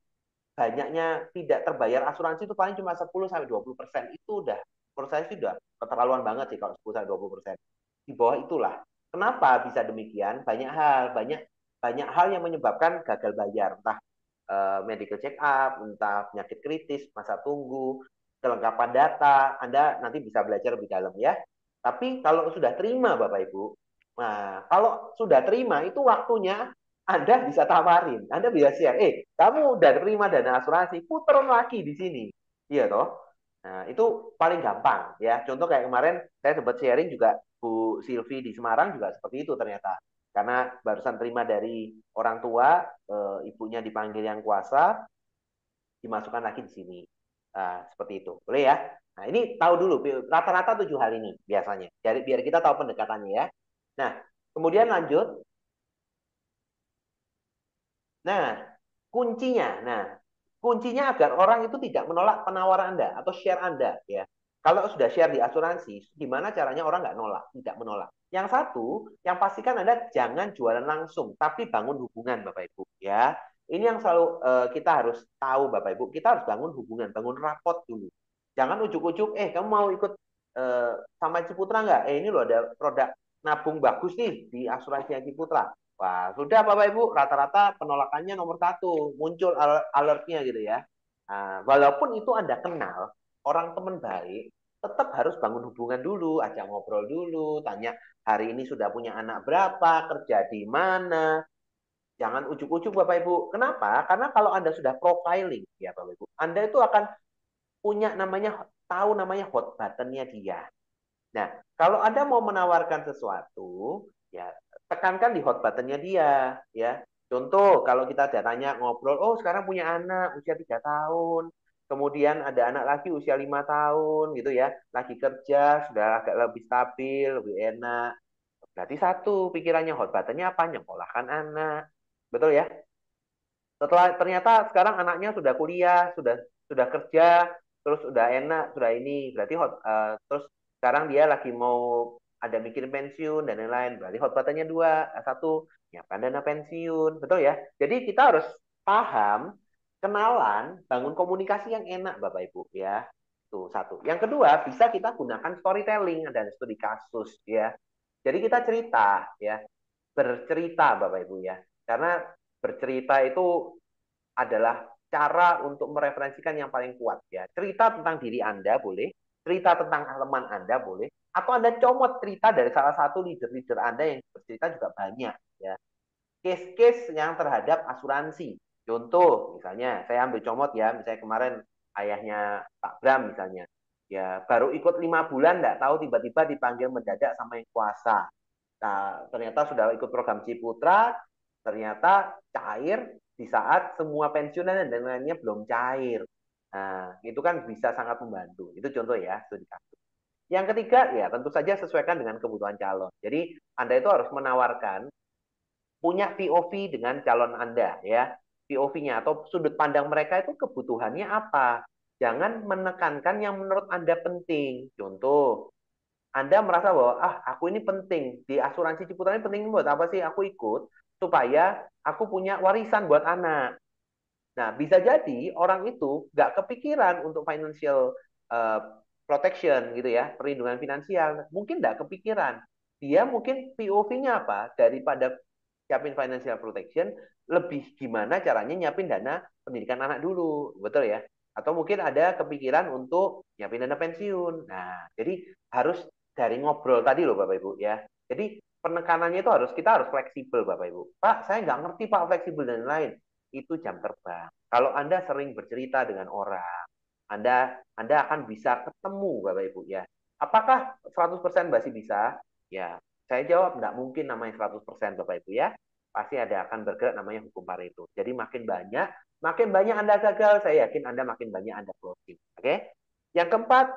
Banyaknya tidak terbayar asuransi itu paling cuma 10 sampai 20%. Itu udah, menurut saya sih udah keterlaluan banget sih kalau 10 sampai 20%. Di bawah itulah. Kenapa bisa demikian? Banyak hal yang menyebabkan gagal bayar. Entah medical check up, entah penyakit kritis, masa tunggu, kelengkapan data, Anda nanti bisa belajar lebih dalam ya. Tapi kalau sudah terima Bapak Ibu, nah kalau sudah terima itu waktunya Anda bisa tawarin, Anda bisa share, kamu udah terima dana asuransi, puterin lagi di sini. Iya toh? Nah, itu paling gampang ya. Contoh kayak kemarin saya sempat sharing juga Bu Silvi di Semarang juga seperti itu ternyata. Karena barusan terima dari orang tua, ibunya dipanggil yang kuasa, dimasukkan lagi di sini. Seperti itu. Boleh ya? Nah, ini tahu dulu rata-rata 7 hal ini biasanya. Jadi biar kita tahu pendekatannya ya. Nah, kemudian lanjut. Nah, kuncinya. Nah, kuncinya agar orang itu tidak menolak penawaran Anda atau share Anda ya. Kalau sudah share di asuransi, gimana caranya orang nggak nolak, tidak menolak. Yang satu, yang pastikan Anda jangan jualan langsung, tapi bangun hubungan Bapak Ibu ya. Ini yang selalu kita harus tahu Bapak Ibu, kita harus bangun hubungan, bangun rapot dulu. Jangan ujuk-ujuk, kamu mau ikut sama Ciputra nggak? Ini loh ada produk nabung bagus nih di asuransi Ciputra. Wah, sudah Bapak Ibu, rata-rata penolakannya nomor satu, muncul alertnya gitu ya. Nah, walaupun itu Anda kenal, orang teman baik, tetap harus bangun hubungan dulu, ajak ngobrol dulu, tanya hari ini sudah punya anak berapa, kerja di mana. Jangan ujuk-ujuk Bapak Ibu. Kenapa? Karena kalau Anda sudah profiling ya Bapak Ibu, Anda itu akan punya namanya, tahu namanya hot buttonnya dia. Nah, kalau Anda mau menawarkan sesuatu, ya tekankan di hot buttonnya dia, ya. Contoh, kalau kita datanya ngobrol, oh sekarang punya anak usia 3 tahun, kemudian ada anak lagi usia 5 tahun, gitu ya, lagi kerja, sudah agak lebih stabil, lebih enak. Berarti satu pikirannya hot buttonnya apa? Nyekolahkan anak, betul ya? Setelah ternyata sekarang anaknya sudah kuliah, sudah kerja, terus sudah enak, sudah ini, berarti terus sekarang dia lagi mau ada mikir pensiun dan lain-lain. Berarti hot buttonnya dua, satu, nyiapkan dana pensiun, betul ya? Jadi kita harus paham, kenalan, bangun komunikasi yang enak, Bapak Ibu ya. Itu satu. Yang kedua, bisa kita gunakan storytelling dan studi kasus ya. Jadi kita cerita ya, bercerita Bapak Ibu ya. Karena bercerita itu adalah cara untuk mereferensikan yang paling kuat ya. Cerita tentang diri Anda boleh, cerita tentang teman Anda boleh, atau Anda comot cerita dari salah satu leader-leader Anda yang bercerita juga banyak ya. case-case yang terhadap asuransi. Contoh, misalnya saya ambil comot ya, misalnya kemarin ayahnya Pak Bram misalnya, ya baru ikut 5 bulan, nggak tahu tiba-tiba dipanggil mendadak sama yang kuasa. Nah, ternyata sudah ikut program Ciputra, ternyata cair di saat semua pensiunan dan lainnya belum cair. Nah, itu kan bisa sangat membantu. Itu contoh ya, studi kasus. Yang ketiga, ya tentu saja sesuaikan dengan kebutuhan calon. Jadi, Anda itu harus menawarkan punya POV dengan calon Anda ya. POV-nya atau sudut pandang mereka itu kebutuhannya apa. Jangan menekankan yang menurut Anda penting. Contoh, Anda merasa bahwa aku ini penting di asuransi Ciputra ini penting buat apa sih aku ikut supaya aku punya warisan buat anak. Nah, bisa jadi orang itu nggak kepikiran untuk financial uh, protection gitu ya, perlindungan finansial. Mungkin nggak kepikiran. Dia mungkin POV-nya apa? Daripada siapin financial protection, lebih gimana caranya nyiapin dana pendidikan anak dulu, betul ya? Atau mungkin ada kepikiran untuk nyiapin dana pensiun. Nah, jadi harus dari ngobrol tadi loh Bapak Ibu ya. Jadi penekanannya itu kita harus fleksibel Bapak Ibu. Pak, saya nggak ngerti Pak fleksibel dan lain itu jam terbang. Kalau Anda sering bercerita dengan orang, Anda akan bisa ketemu Bapak Ibu ya. Apakah 100% masih bisa? Ya, saya jawab enggak mungkin namanya 100% Bapak Ibu ya. Pasti ada akan bergerak namanya hukum Pareto. Jadi makin banyak Anda gagal, saya yakin Anda makin banyak Anda closing. Oke? Yang keempat,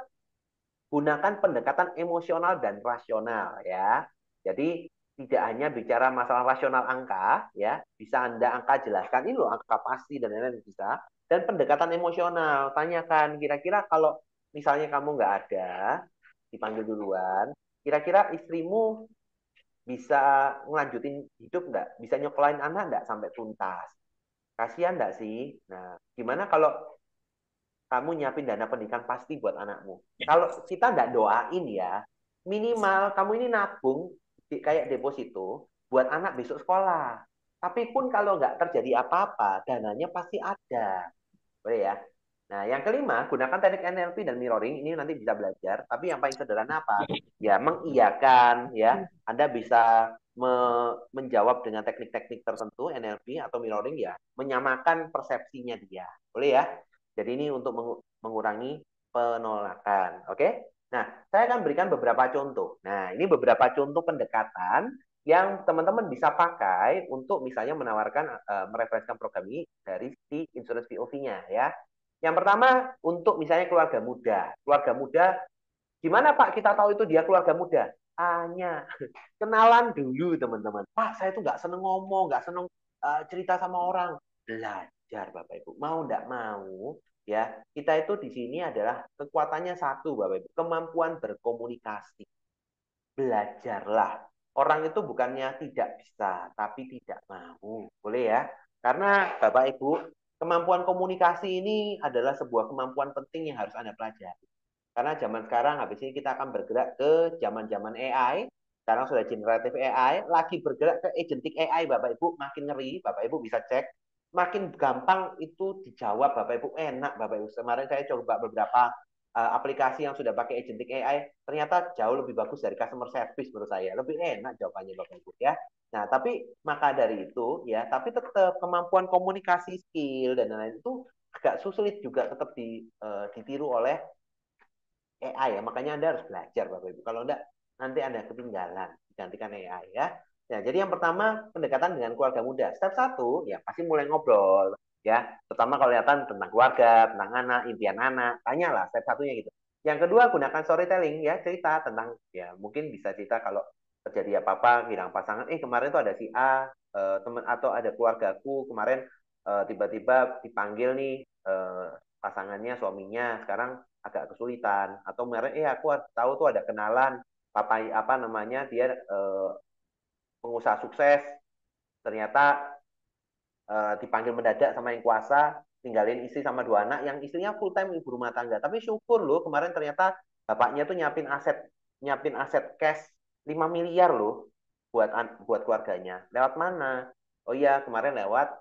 gunakan pendekatan emosional dan rasional ya. Jadi tidak hanya bicara masalah rasional angka ya, bisa Anda angka jelaskan ini loh angka pasti dan lain-lain bisa. Dan pendekatan emosional, tanyakan kira-kira kalau misalnya kamu nggak ada, dipanggil duluan, kira-kira istrimu bisa ngelanjutin hidup nggak? Bisa nyokolain anak nggak sampai tuntas? Kasihan nggak sih? Nah, gimana kalau kamu nyiapin dana pendidikan pasti buat anakmu. Kalau kita nggak doain ya, minimal kamu ini nabung kayak deposito buat anak besok sekolah. Tapi pun kalau nggak terjadi apa-apa, dananya pasti ada. Boleh ya? Nah, yang kelima, gunakan teknik NLP dan mirroring. Ini nanti bisa belajar. Tapi yang paling sederhana apa? Ya, mengiyakan. Ya, Anda bisa menjawab dengan teknik-teknik tertentu, NLP atau mirroring ya, menyamakan persepsinya dia. Boleh ya? Jadi ini untuk mengurangi penolakan. Oke? Nah, saya akan berikan beberapa contoh. Nah, ini beberapa contoh pendekatan yang teman-teman bisa pakai untuk misalnya menawarkan mereferensikan program ini dari si insurance POV-nya ya. Yang pertama untuk misalnya keluarga muda. Keluarga muda, gimana Pak kita tahu itu dia keluarga muda? Tanya, kenalan dulu teman-teman. Pak saya itu nggak seneng ngomong, nggak seneng cerita sama orang. Belajar Bapak Ibu. Mau nggak mau ya kita itu di sini adalah kekuatannya satu Bapak Ibu, kemampuan berkomunikasi. Belajarlah. Orang itu bukannya tidak bisa, tapi tidak mau. Boleh ya? Karena Bapak Ibu, kemampuan komunikasi ini adalah sebuah kemampuan penting yang harus Anda pelajari. Karena zaman sekarang, habis ini kita akan bergerak ke zaman-zaman AI. Sekarang sudah generatif AI, lagi bergerak ke agentic AI, Bapak Ibu. Makin ngeri, Bapak Ibu bisa cek. Makin gampang itu dijawab, Bapak Ibu. Enak, Bapak Ibu. Kemarin saya coba beberapa aplikasi yang sudah pakai agentic AI ternyata jauh lebih bagus dari customer service menurut saya. Lebih enak jawabannya Bapak Ibu ya. Nah, tapi maka dari itu ya, tapi tetap kemampuan komunikasi skill dan lain-lain itu agak sulit juga tetap ditiru oleh AI ya. Makanya Anda harus belajar Bapak Ibu. Kalau enggak nanti Anda ketinggalan digantikan AI ya. Ya, jadi yang pertama pendekatan dengan keluarga muda. Step satu ya pasti mulai ngobrol ya. Terutama kalau kelihatan tentang keluarga, tentang anak, impian anak, tanyalah step satunya gitu. Yang kedua gunakan storytelling ya, cerita tentang ya mungkin bisa cerita kalau terjadi apa-apa bilang pasangan, kemarin tuh ada si A teman atau ada keluargaku kemarin tiba-tiba dipanggil nih pasangannya suaminya sekarang agak kesulitan atau kemarin aku tahu tuh ada kenalan apa namanya dia pengusaha sukses ternyata dipanggil mendadak sama yang kuasa tinggalin istri sama 2 anak yang istrinya full time ibu rumah tangga tapi syukur loh kemarin ternyata bapaknya tuh nyiapin aset cash 5 miliar loh buat keluarganya lewat mana oh iya kemarin lewat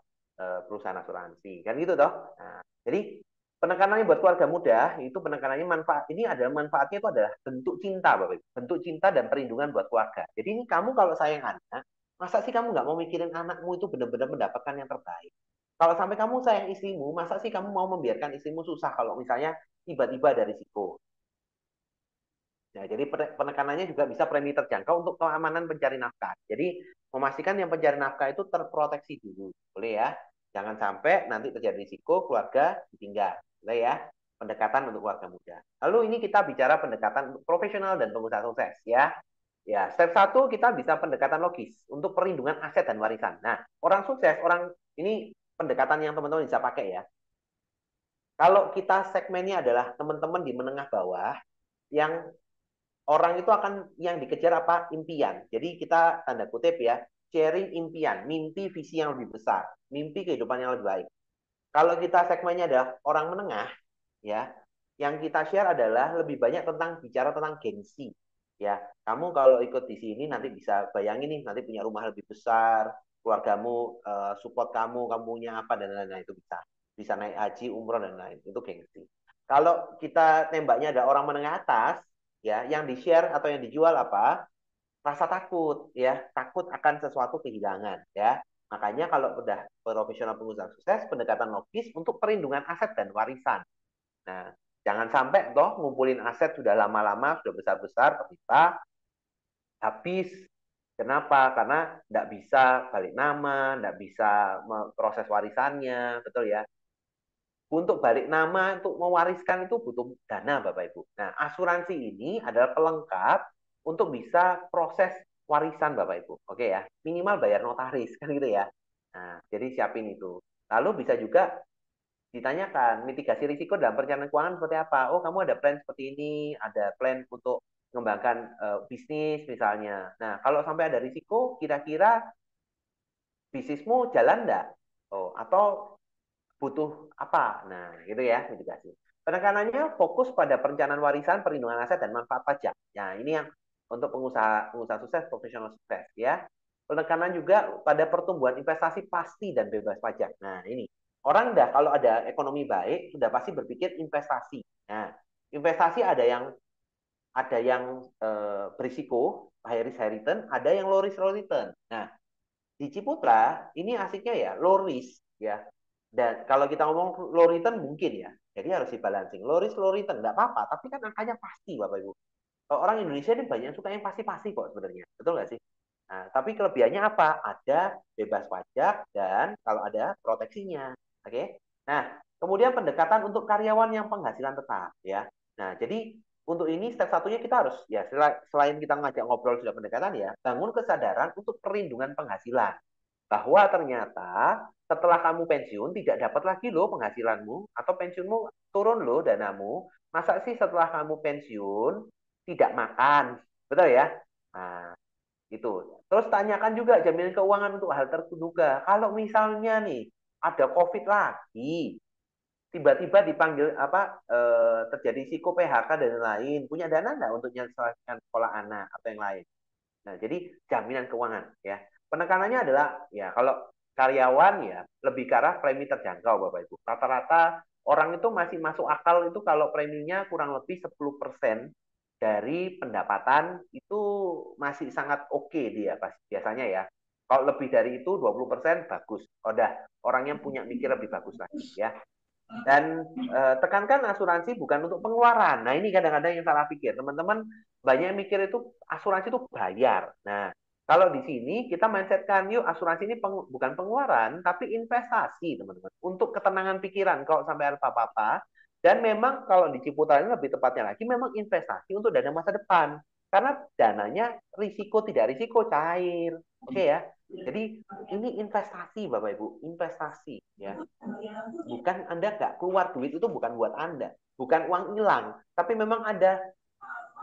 perusahaan asuransi kan gitu toh nah, jadi penekanannya buat keluarga muda itu penekanannya manfaat ini adalah manfaatnya itu adalah bentuk cinta Bapak Ibu. Bentuk cinta dan perlindungan buat keluarga jadi ini kamu kalau sayang anak Masa sih kamu nggak mau mikirin anakmu itu benar-benar mendapatkan yang terbaik? Kalau sampai kamu sayang istrimu, masa sih kamu mau membiarkan istrimu susah kalau misalnya tiba-tiba ada risiko? Nah, jadi penekanannya juga bisa premi terjangkau untuk keamanan pencari nafkah. Jadi memastikan yang pencari nafkah itu terproteksi dulu, boleh ya? Jangan sampai nanti terjadi risiko keluarga ditinggal, boleh ya? Pendekatan untuk keluarga muda. Lalu ini kita bicara pendekatan profesional dan pengusaha sukses ya. Ya, step satu kita bisa pendekatan logis untuk perlindungan aset dan warisan. Nah, orang sukses, orang ini pendekatan yang teman-teman bisa pakai ya. Kalau kita segmennya adalah teman-teman di menengah bawah, yang orang itu akan yang dikejar apa? Impian. Jadi kita tanda kutip ya, sharing impian, mimpi visi yang lebih besar, mimpi kehidupan yang lebih baik. Kalau kita segmennya adalah orang menengah, ya, yang kita share adalah lebih banyak tentang bicara tentang gengsi. Ya, kamu kalau ikut di sini nanti bisa bayangin nih, nanti punya rumah lebih besar, keluargamu support kamu, kamu punya apa dan lain-lain itu bisa. Bisa naik haji, umroh dan lain, itu gengsi. Kalau kita tembaknya ada orang menengah atas, ya, yang di-share atau yang dijual apa? Rasa takut, ya, takut akan sesuatu kehilangan, ya. Makanya kalau udah profesional pengusaha sukses, pendekatan logis untuk perlindungan aset dan warisan. Nah, jangan sampai toh ngumpulin aset sudah lama-lama, sudah besar-besar, ternyata habis. Kenapa? Karena nggak bisa balik nama, nggak bisa proses warisannya, betul ya? Untuk balik nama, untuk mewariskan itu butuh dana, Bapak Ibu. Nah, asuransi ini adalah pelengkap untuk bisa proses warisan, Bapak Ibu. Oke ya, minimal bayar notaris, kan gitu ya. Nah, jadi siapin itu. Lalu bisa juga ditanyakan mitigasi risiko dalam perencanaan keuangan seperti apa. Oh, kamu ada plan seperti ini, ada plan untuk mengembangkan bisnis misalnya. Nah, kalau sampai ada risiko, kira-kira bisnismu jalan enggak? Oh, atau butuh apa? Nah, gitu ya mitigasi. Penekanannya fokus pada perencanaan warisan, perlindungan aset, dan manfaat pajak. Nah, ini yang untuk pengusaha sukses, profesional sukses ya. Penekanan juga pada pertumbuhan investasi pasti dan bebas pajak. Nah, ini orang dah kalau ada ekonomi baik sudah pasti berpikir investasi. Nah, investasi ada yang berisiko high risk high return, ada yang low risk low return. Nah, di Ciputra ini asiknya ya low risk ya. Dan kalau kita ngomong low return mungkin ya. Jadi harus dibalancing. Low risk low return nggak apa-apa, tapi kan angkanya pasti Bapak Ibu. Orang Indonesia ini banyak suka yang pasti-pasti kok sebenarnya. Betul nggak sih? Nah, tapi kelebihannya apa? Ada bebas pajak dan kalau ada proteksinya. Oke. Nah, kemudian pendekatan untuk karyawan yang penghasilan tetap ya. Nah, jadi untuk ini step satunya kita harus ya selain kita ngajak ngobrol sudah pendekatan ya, bangun kesadaran untuk perlindungan penghasilan. Bahwa ternyata setelah kamu pensiun tidak dapat lagi loh penghasilanmu atau pensiunmu turun loh danamu. Masa sih setelah kamu pensiun tidak makan? Betul ya? Nah, itu. Terus tanyakan juga jaminan keuangan untuk hal terduga. Kalau misalnya nih ada COVID lagi, tiba-tiba dipanggil apa terjadi risiko PHK dan lain-lain, punya dana nggak untuk menyelesaikan sekolah anak atau yang lain? Nah, jadi jaminan keuangan ya. Penekanannya adalah ya kalau karyawan ya lebih ke arah premi terjangkau Bapak Ibu. Rata-rata orang itu masih masuk akal itu kalau preminya kurang lebih 10% dari pendapatan itu masih sangat oke dia biasanya ya. Kalau lebih dari itu 20% bagus. Udah orang yang punya mikir lebih bagus lagi ya. Dan tekankan asuransi bukan untuk pengeluaran. Nah, ini kadang-kadang yang salah pikir. Teman-teman banyak yang mikir itu asuransi itu bayar. Nah, kalau di sini kita mindsetkan, yuk asuransi ini bukan pengeluaran, tapi investasi, teman-teman. Untuk ketenangan pikiran kalau sampai ada apa-apa. Dan memang kalau di Ciputra ini lebih tepatnya lagi, memang investasi untuk dana masa depan. Karena dananya risiko tidak risiko cair. Oke ya. Jadi ini investasi Bapak Ibu, investasi ya. Bukan Anda nggak keluar duit itu bukan buat Anda, bukan uang hilang, tapi memang ada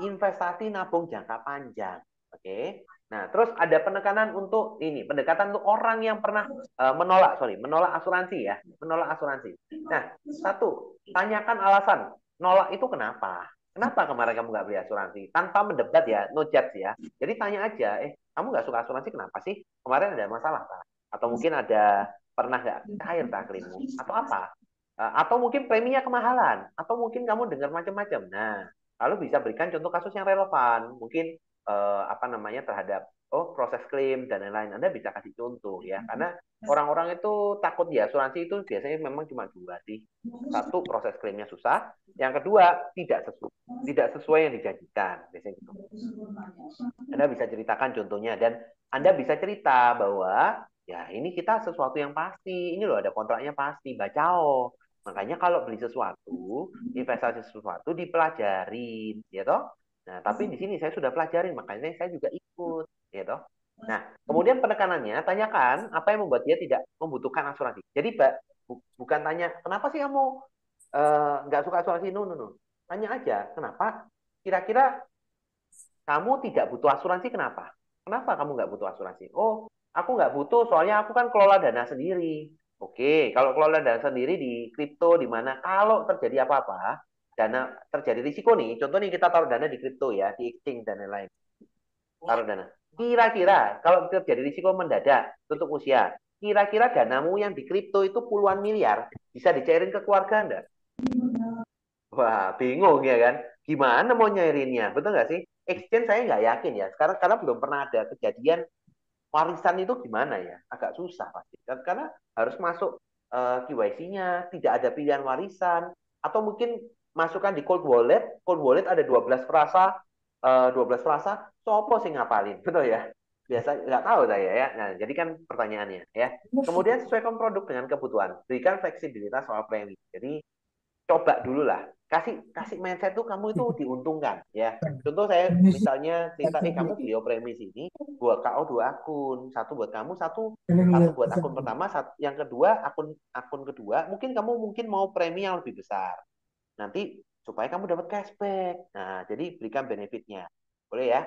investasi nabung jangka panjang. Oke. Nah, terus ada penekanan untuk ini, pendekatan untuk orang yang pernah menolak asuransi ya, menolak asuransi. Nah, satu, tanyakan alasan nolak itu kenapa? Kenapa kemarin kamu nggak beli asuransi? Tanpa mendebat ya, no judge ya. Jadi tanya aja, kamu nggak suka asuransi kenapa sih? Kemarin ada masalah, Pak? Atau mungkin ada pernah nggak cair taklimmu? Atau apa? Atau mungkin preminya kemahalan? Atau mungkin kamu dengar macam-macam? Nah, lalu bisa berikan contoh kasus yang relevan, mungkin apa namanya terhadap oh proses klaim dan lain-lain. Anda bisa kasih contoh ya, karena orang-orang itu takut ya asuransi itu biasanya memang cuma dua sih. Satu, proses klaimnya susah. Yang kedua, tidak sesuai yang dijanjikan. Biasanya gitu. Anda bisa ceritakan contohnya dan Anda bisa cerita bahwa ya ini kita sesuatu yang pasti. Ini loh ada kontraknya pasti. Bacao. Makanya kalau beli sesuatu, investasi sesuatu dipelajarin, ya toh. Nah, tapi di sini saya sudah pelajarin, makanya saya juga ikut, ya toh. Nah, kemudian penekanannya, tanyakan apa yang membuat dia tidak membutuhkan asuransi. Jadi, Mbak, bukan tanya, kenapa sih kamu nggak suka asuransi? No, no, no. Tanya aja, kenapa kira-kira kamu tidak butuh asuransi, kenapa? Kenapa kamu nggak butuh asuransi? Oh, aku nggak butuh, soalnya aku kan kelola dana sendiri. Oke, kalau kelola dana sendiri di kripto, di mana kalau terjadi apa-apa, dana terjadi risiko nih, contoh nih kita taruh dana di kripto ya, di exchange dan lain-lain, taruh dana. Kira-kira kalau terjadi risiko mendadak, tutup usia, kira-kira danamu yang di kripto itu puluhan miliar, bisa dicairin ke keluarga Anda? Wah, bingung ya kan? Gimana mau nyairinnya? Betul nggak sih? Exchange saya nggak yakin ya. Sekarang karena belum pernah ada kejadian warisan itu gimana ya? Agak susah pasti. Karena harus masuk KYC-nya, tidak ada pilihan warisan, atau mungkin masukkan di cold wallet. Cold wallet ada 12 frasa, 12 frasa, sopo sih ngapalin, betul ya? Biasa nggak tahu saya ya. Nah, jadi kan pertanyaannya ya. Kemudian sesuaikan produk dengan kebutuhan. Berikan fleksibilitas soal premi. Jadi coba dulu lah, kasih kasih mindset tuh kamu itu diuntungkan ya. Contoh saya misalnya cerita, kamu beli premis ini buat KO dua akun, satu buat kamu, satu satu buat akun pertama, satu, yang kedua akun akun kedua, mungkin mau premi yang lebih besar nanti supaya kamu dapat cashback. Nah, jadi berikan benefitnya, boleh ya.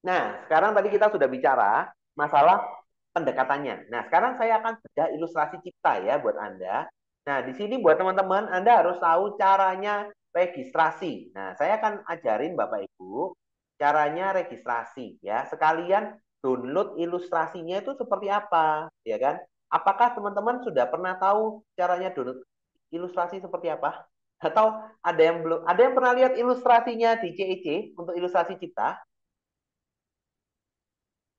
Nah, sekarang tadi kita sudah bicara masalah pendekatannya. Nah, sekarang saya akan bedah ilustrasi cipta ya buat Anda. Nah, di sini buat teman-teman, Anda harus tahu caranya registrasi. Nah, saya akan ajarin Bapak Ibu caranya registrasi ya. Sekalian download ilustrasinya itu seperti apa, ya kan? Apakah teman-teman sudah pernah tahu caranya download ilustrasi seperti apa? Atau ada yang belum? Ada yang pernah lihat ilustrasinya di CEC untuk ilustrasi cipta?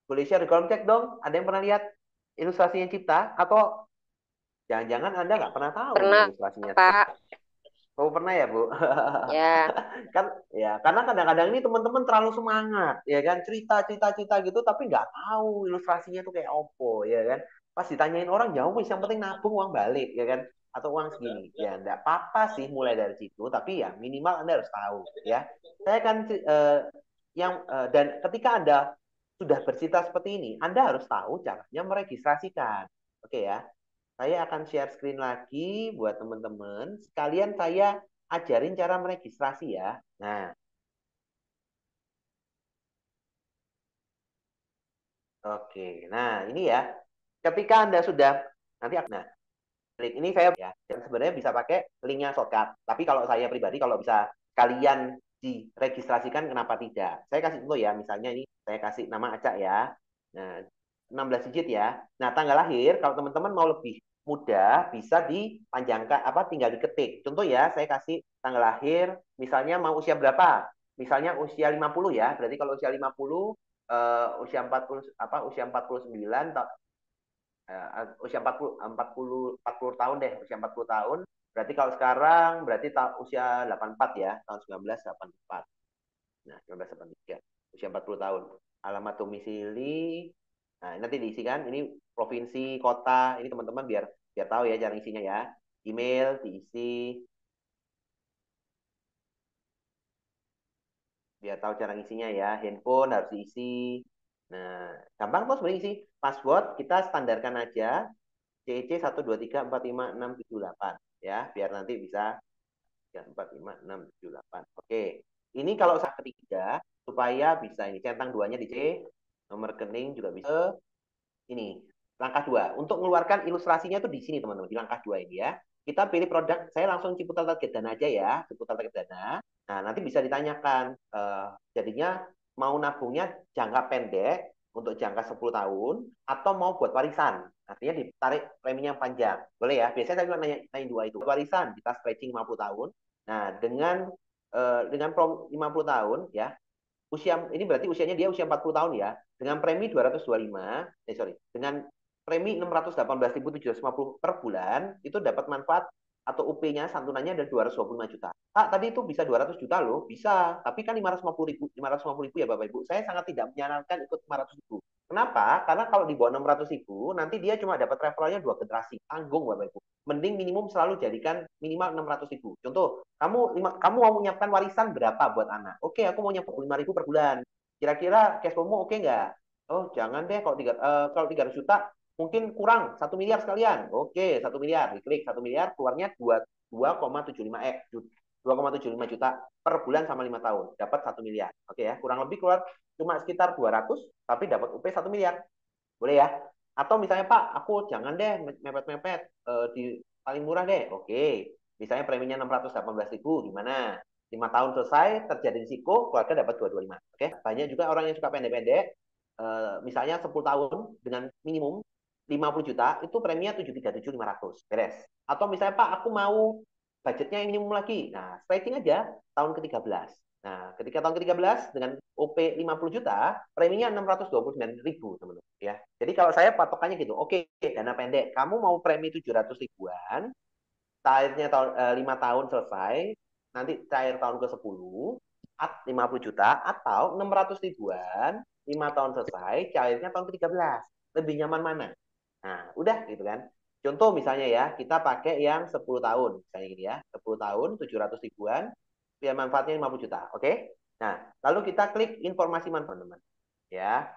Boleh share di kolom chat dong. Ada yang pernah lihat ilustrasinya Cipta? Atau jangan-jangan Anda nggak pernah tahu nih Pernah, ilustrasinya seperti Pak. apa? Oh, pernah ya, Bu? Ya, Kan ya, karena kadang-kadang ini teman-teman terlalu semangat, ya kan? Cerita-cerita gitu, tapi nggak tahu ilustrasinya tuh kayak opo, ya kan? Pas ditanyain orang jauh, wis yang penting nabung uang balik, ya kan? Atau uang segini. Ya, nggak apa-apa sih mulai dari situ, tapi ya minimal Anda harus tahu, ya. Saya kan dan ketika Anda sudah bercerita seperti ini, Anda harus tahu caranya meregistrasikan. Oke ya. Saya akan share screen lagi buat teman-teman. Sekalian saya ajarin cara meregistrasi ya. Nah, oke. Nah, ini ya. Ketika Anda sudah nanti nah, link ini saya ya. Dan sebenarnya bisa pakai linknya shortcut. Tapi kalau saya pribadi kalau bisa kalian diregistrasikan kenapa tidak? Saya kasih contoh ya. Misalnya ini saya kasih nama Acak ya. Nah, 16 digit ya. Nah, tanggal lahir kalau teman-teman mau lebih mudah bisa dipanjangkan apa tinggal diketik. Contoh ya, saya kasih tanggal lahir misalnya mau usia berapa? Misalnya usia 50 ya. Berarti kalau usia 50 usia 40 apa usia 49 usia 40 tahun deh, usia 40 tahun. Berarti kalau sekarang berarti usia 84 ya, tahun 1984. Nah, 1983. Usia 40 tahun. Alamat domisili. Nah, nanti diisikan ini provinsi, kota. Ini teman-teman biar biar tahu ya cara isinya ya. Email diisi, biar tahu cara isinya ya. Handphone harus diisi. Nah, gampang tuh sebenarnya isi. Password kita standarkan aja. CC 1234567 8 ya, biar nanti bisa 34567 8. Oke. Ini kalau saat ketiga supaya bisa ini centang duanya di C, nomor rekening juga bisa. Ini langkah dua. Untuk mengeluarkan ilustrasinya itu di sini teman-teman, di langkah dua ini ya. Kita pilih produk, saya langsung Ciputat Target Dana aja ya, Ciputat Target Dana. Nah, nanti bisa ditanyakan, jadinya mau nabungnya jangka pendek untuk jangka 10 tahun atau mau buat warisan. Artinya ditarik preminya yang panjang. Boleh ya? Biasanya saya nanya, nanya dua itu. Warisan kita stretching 50 tahun. Nah, dengan 50 tahun ya, ini berarti usianya dia usia 40 tahun ya. Dengan premi 225, dengan premi 618.750 per bulan, itu dapat manfaat atau UP-nya santunannya ada 225 juta. Kak, tadi itu bisa 200 juta loh, bisa. Tapi kan 550 ribu ya Bapak Ibu. Saya sangat tidak menyarankan ikut 500 ribu. Kenapa? Karena kalau di bawah 600 ribu, nanti dia cuma dapat referralnya 2 generasi. Tanggung Bapak Ibu. Mending minimum selalu jadikan minimal 600 ribu. Contoh, kamu mau menyiapkan warisan berapa buat anak? Oke, aku mau nyiapkan 5 ribu per bulan. Kira-kira cash flow-mu oke nggak? Oh, jangan deh kalau 300 juta mungkin kurang 1 miliar sekalian. Oke, 1 miliar, diklik 1 miliar, keluarnya 2,75 juta per bulan sama 5 tahun, dapat 1 miliar. Oke ya, kurang lebih keluar cuma sekitar 200, tapi dapat UP 1 miliar. Boleh ya? Atau misalnya Pak, aku jangan deh mepet-mepet, di paling murah deh. Oke, misalnya preminya 618.000, gimana? 5 tahun selesai, terjadi risiko, keluarga dapat 225. Oke, banyak juga orang yang suka pendek-pendek, misalnya 10 tahun dengan minimum 50 juta, itu preminya 737.500. Beres. Atau misalnya Pak, aku mau budgetnya yang minimum lagi. Nah, stretching aja tahun ke-13. Nah, ketika tahun ke-13 dengan OP 50 juta, preminya 629.000, teman-teman. Ya. Jadi kalau saya patokannya gitu, oke, dana pendek. Kamu mau premi 700 ribuan, cairnya 5 tahun selesai, nanti cair tahun ke-10, 50 juta, atau 600 ribuan, 5 tahun selesai, cairnya tahun ke-13. Lebih nyaman mana? Nah, udah gitu kan. Contoh misalnya ya, kita pakai yang 10 tahun. Misalnya gini ya, 10 tahun, 700 ribuan, biar manfaatnya 50 juta. Oke? Nah, lalu kita klik informasi manfaat, teman-teman. Ya,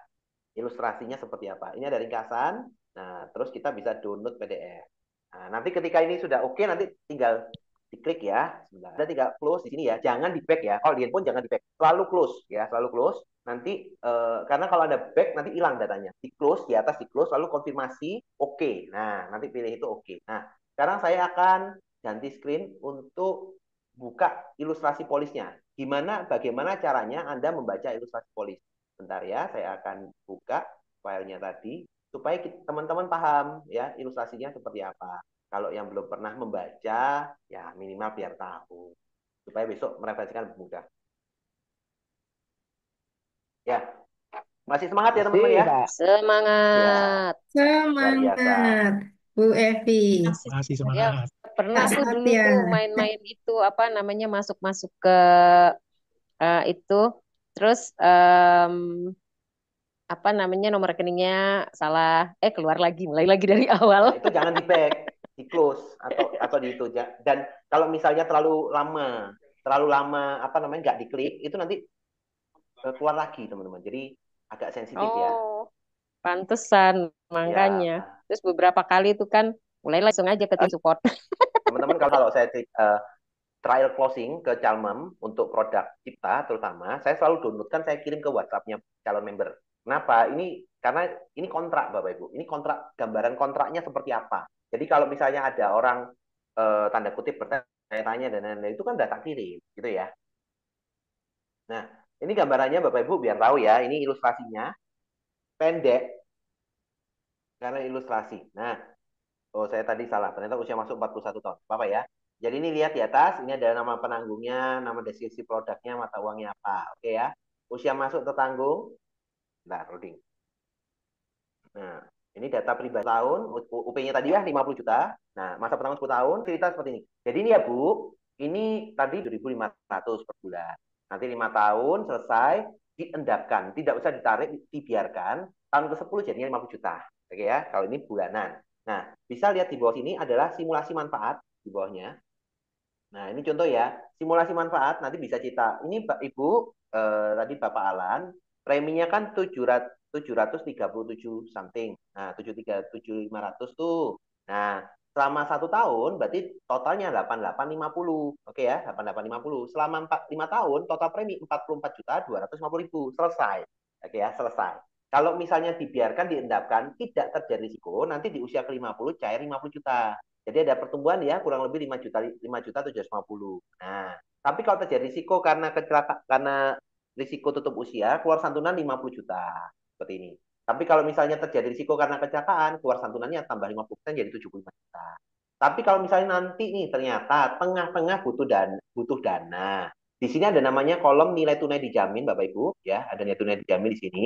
ilustrasinya seperti apa. Ini ada ringkasan. Nah, terus kita bisa download PDF. Nah, nanti ketika ini sudah oke, nanti tinggal diklik ya. Sebentar. Ada tinggal close di sini ya. Jangan di back ya. Kalau di handphone jangan di back. Selalu close ya, selalu close. Nanti karena kalau ada back nanti hilang datanya. Di close, di atas di close, lalu konfirmasi oke. Nah, nanti pilih itu oke. Nah, sekarang saya akan ganti screen untuk buka ilustrasi polisnya. Bagaimana caranya Anda membaca ilustrasi polis? Bentar ya, saya akan buka filenya tadi supaya teman-teman paham ya ilustrasinya seperti apa. Kalau yang belum pernah membaca, ya minimal biar tahu. Supaya besok mereferensikan lebih mudah. Ya, masih semangat ya teman-teman Masih, ya? Pak. Ya, Semangat. luar biasa. Semangat, Bu Evi. Masih, Masih ya semangat. pernah Kak tuh dulu Satya. tuh main-main itu apa namanya masuk-masuk ke itu terus apa namanya nomor rekeningnya salah keluar lagi mulai lagi dari awal. Nah, itu jangan di back, di close atau di itu. Dan kalau misalnya terlalu lama apa namanya nggak diklik, itu nanti keluar lagi teman-teman. Jadi agak sensitif ya. Oh, pantesan Ya, makanya. Terus beberapa kali itu kan mulai langsung aja ke tim support. teman-teman kalau saya trial closing ke Calmem untuk produk Cipta terutama, saya selalu downloadkan, saya kirim ke WhatsApp-nya calon member. Kenapa? Karena ini kontrak Bapak Ibu. Ini kontrak, gambaran kontraknya seperti apa. Jadi kalau misalnya ada orang tanda kutip bertanya-tanya dan lain-lain itu kan data kirim gitu ya. Nah, ini gambarannya Bapak Ibu biar tahu ya, ini ilustrasinya pendek karena ilustrasi. Nah, oh, saya tadi salah. Ternyata usia masuk 41 tahun. Apa ya? Jadi ini lihat di atas, ini ada nama penanggungnya, nama deskripsi produknya, mata uangnya apa. Oke ya. Usia masuk tertanggung. Nah, loading. Nah, ini data pribadi tahun, UP-nya tadi ya 50 juta. Nah, masa penanggung 10 tahun, cerita seperti ini. Jadi ini ya Bu, ini tadi 2.500 per bulan. Nanti 5 tahun selesai, diendapkan. Tidak usah ditarik, dibiarkan. Tahun ke-10 jadinya 50 juta. Oke ya, kalau ini bulanan. Nah, bisa lihat di bawah sini adalah simulasi manfaat di bawahnya. Nah, ini contoh ya, simulasi manfaat nanti bisa cerita. Ini Ibu, tadi Bapak Alan, preminya kan 737 something. Nah, 737.500 tuh. Nah, selama 1 tahun berarti totalnya 8850. Oke ya, 8850. Selama 5 tahun total premi 44.250.000. Selesai. Oke ya, selesai. Kalau misalnya dibiarkan diendapkan tidak terjadi risiko, nanti di usia ke-50 cair 50 juta. Jadi ada pertumbuhan ya kurang lebih 5 juta 750. Nah, tapi kalau terjadi risiko karena risiko tutup usia keluar santunan 50 juta seperti ini. Tapi kalau misalnya terjadi risiko karena kecelakaan, keluar santunannya tambah 50% jadi 75 juta. Tapi kalau misalnya nanti nih ternyata tengah-tengah butuh dana, Di sini ada namanya kolom nilai tunai dijamin, Bapak Ibu, ya. Ada nilai tunai dijamin di sini.